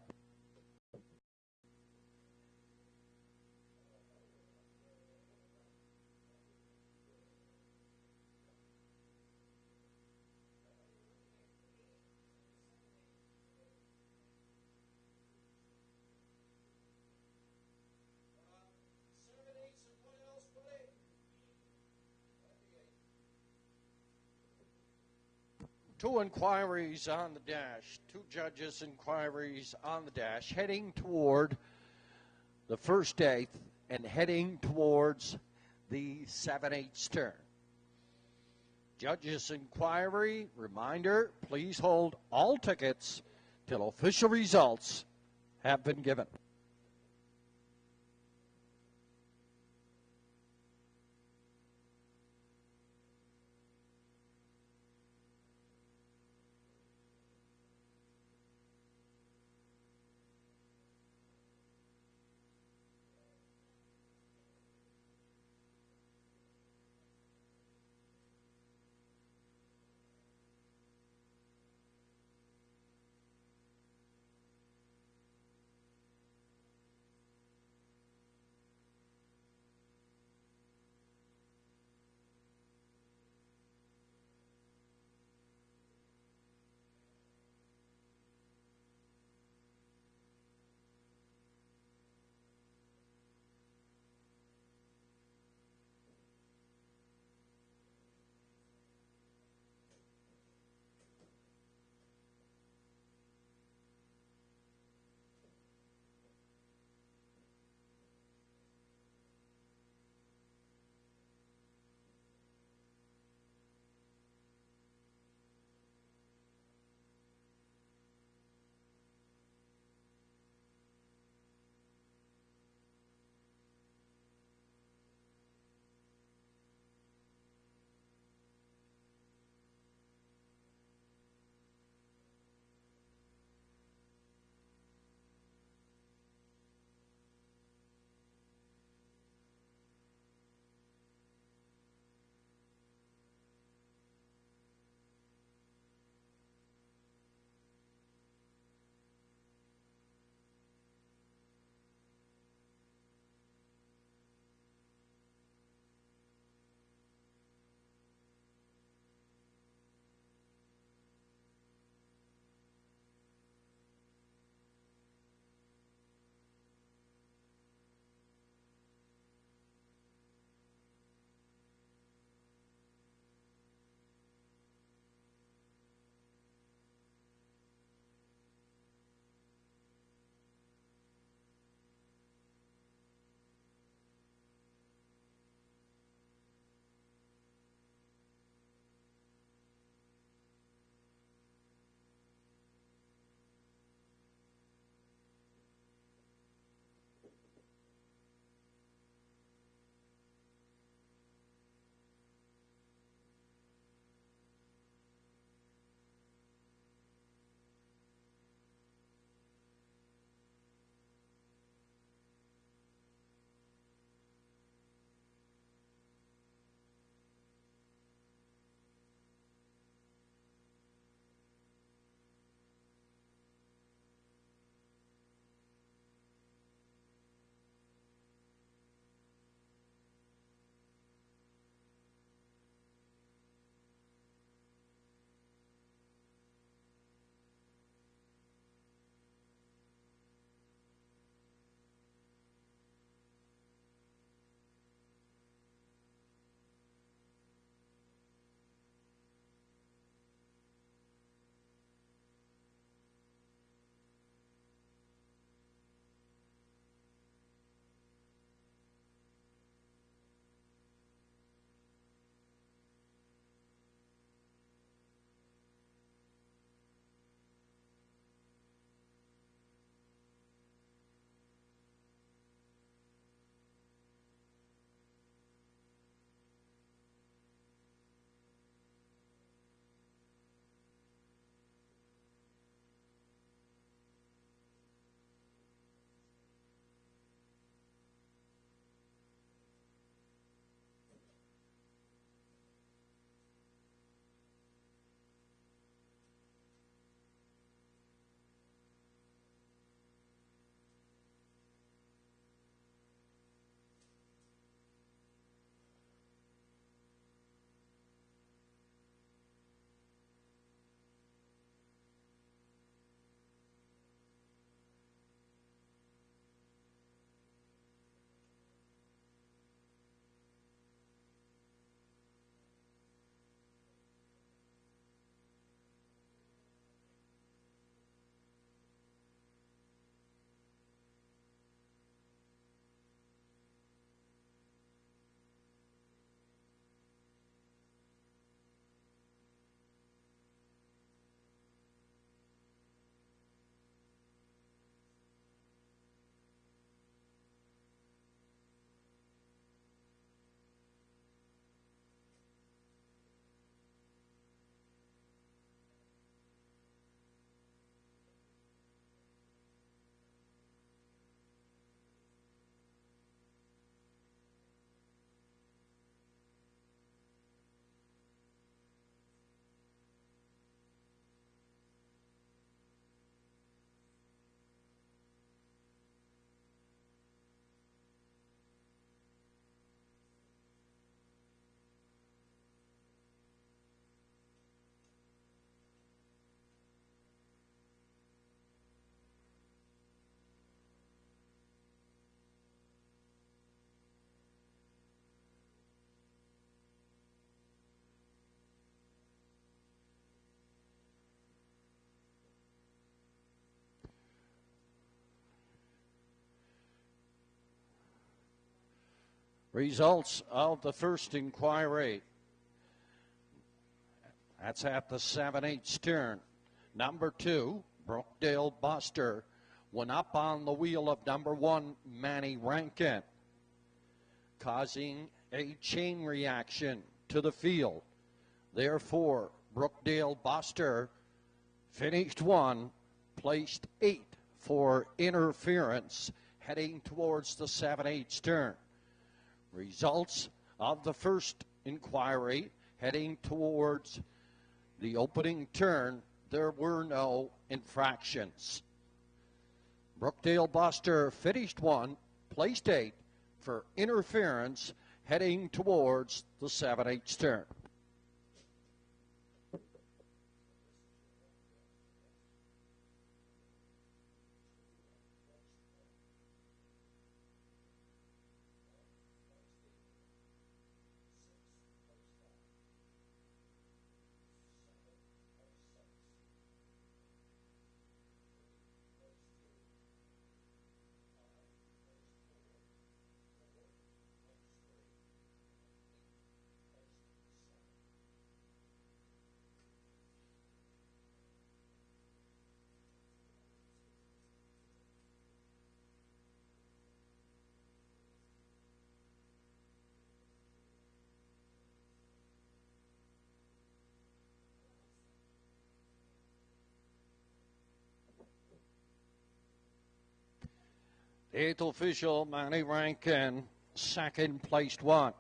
Speaker 1: Two inquiries on the dash, 2 judges' inquiries on the dash, heading toward the first 8th and heading towards the 7/8 turn. Judges' inquiry, reminder, please hold all tickets till official results have been given. Results of the first inquiry. That's at the 7/8 turn. Number 2, Brookdale Buster, went up on the wheel of number 1, Manny Rankin, causing a chain reaction to the field. Therefore, Brookdale Buster finished 1, placed 8 for interference, heading towards the 7/8 turn. Results of the first inquiry, heading towards the opening turn, there were no infractions. Brookdale Buster finished 1, placed 8 for interference, heading towards the 7/8 turn. The 8th official, Manny Rankin, second, placed 1.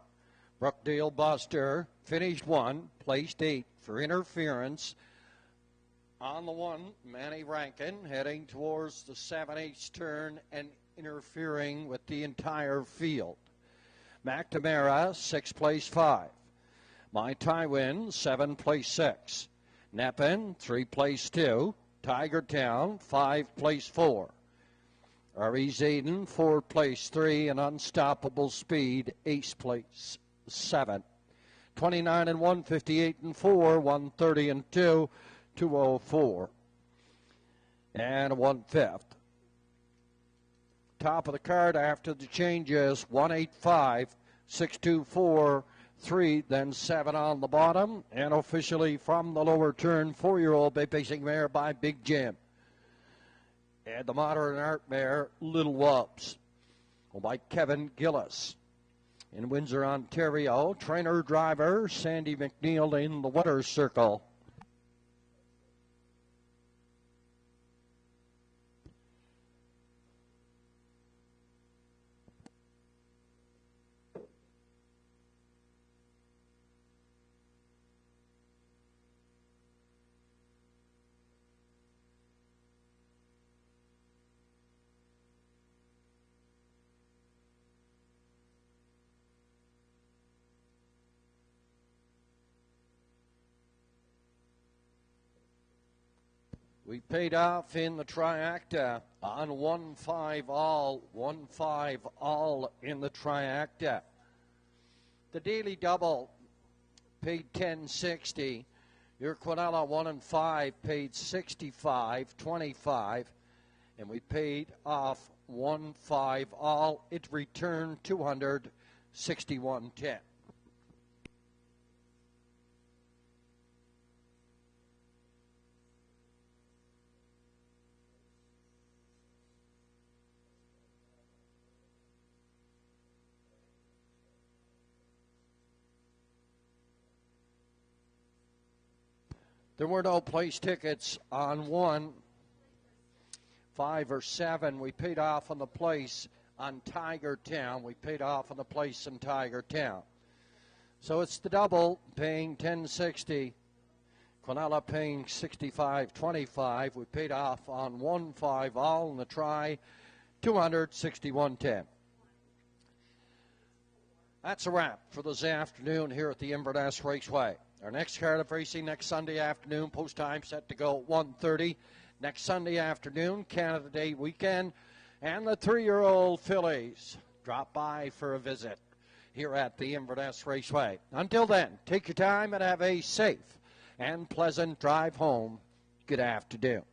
Speaker 1: Brookdale Buster finished 1, placed 8 for interference. On the 1, Manny Rankin, heading towards the 7/8 turn and interfering with the entire field. McNamara, 6th place 5. My Tywin, 7th place 6. Neppen, 3 place 2. Tiger Town, 5 place 4. R.E. Zayden, 4th place 3, and Unstoppable Speed, 8th place 7. 29 and 1, 58 and 4, 130 and 2, 204, and 1/5. Top of the card after the changes, 185, 624, 3, then 7 on the bottom, and officially from the lower turn, 4-year-old bay pacing mare by Big Jim. And the modern art mare, Little Wubs, by Kevin Gillis. In Windsor, Ontario, trainer-driver Sandy McNeil in the winner's circle. We paid off in the triacta on 1-5 all, 1-5 all in the triacta. The daily double paid $10.60. Your Quinella 1 and 5 paid $65.25, and we paid off 1-5 all. It returned $261.10. There were no place tickets on 1, 5, or 7. We paid off on the place on Tiger Town. We paid off on the place in Tiger Town. So it's the double paying $10.60. Quinella paying $65.25. We paid off on 1-5 all in the try, $261.10. That's a wrap for this afternoon here at the Inverness Raceway. Our next card of racing next Sunday afternoon, post time set to go at 1:30. Next Sunday afternoon, Canada Day weekend, and the 3-year-old fillies drop by for a visit here at the Inverness Raceway. Until then, take your time and have a safe and pleasant drive home. Good afternoon.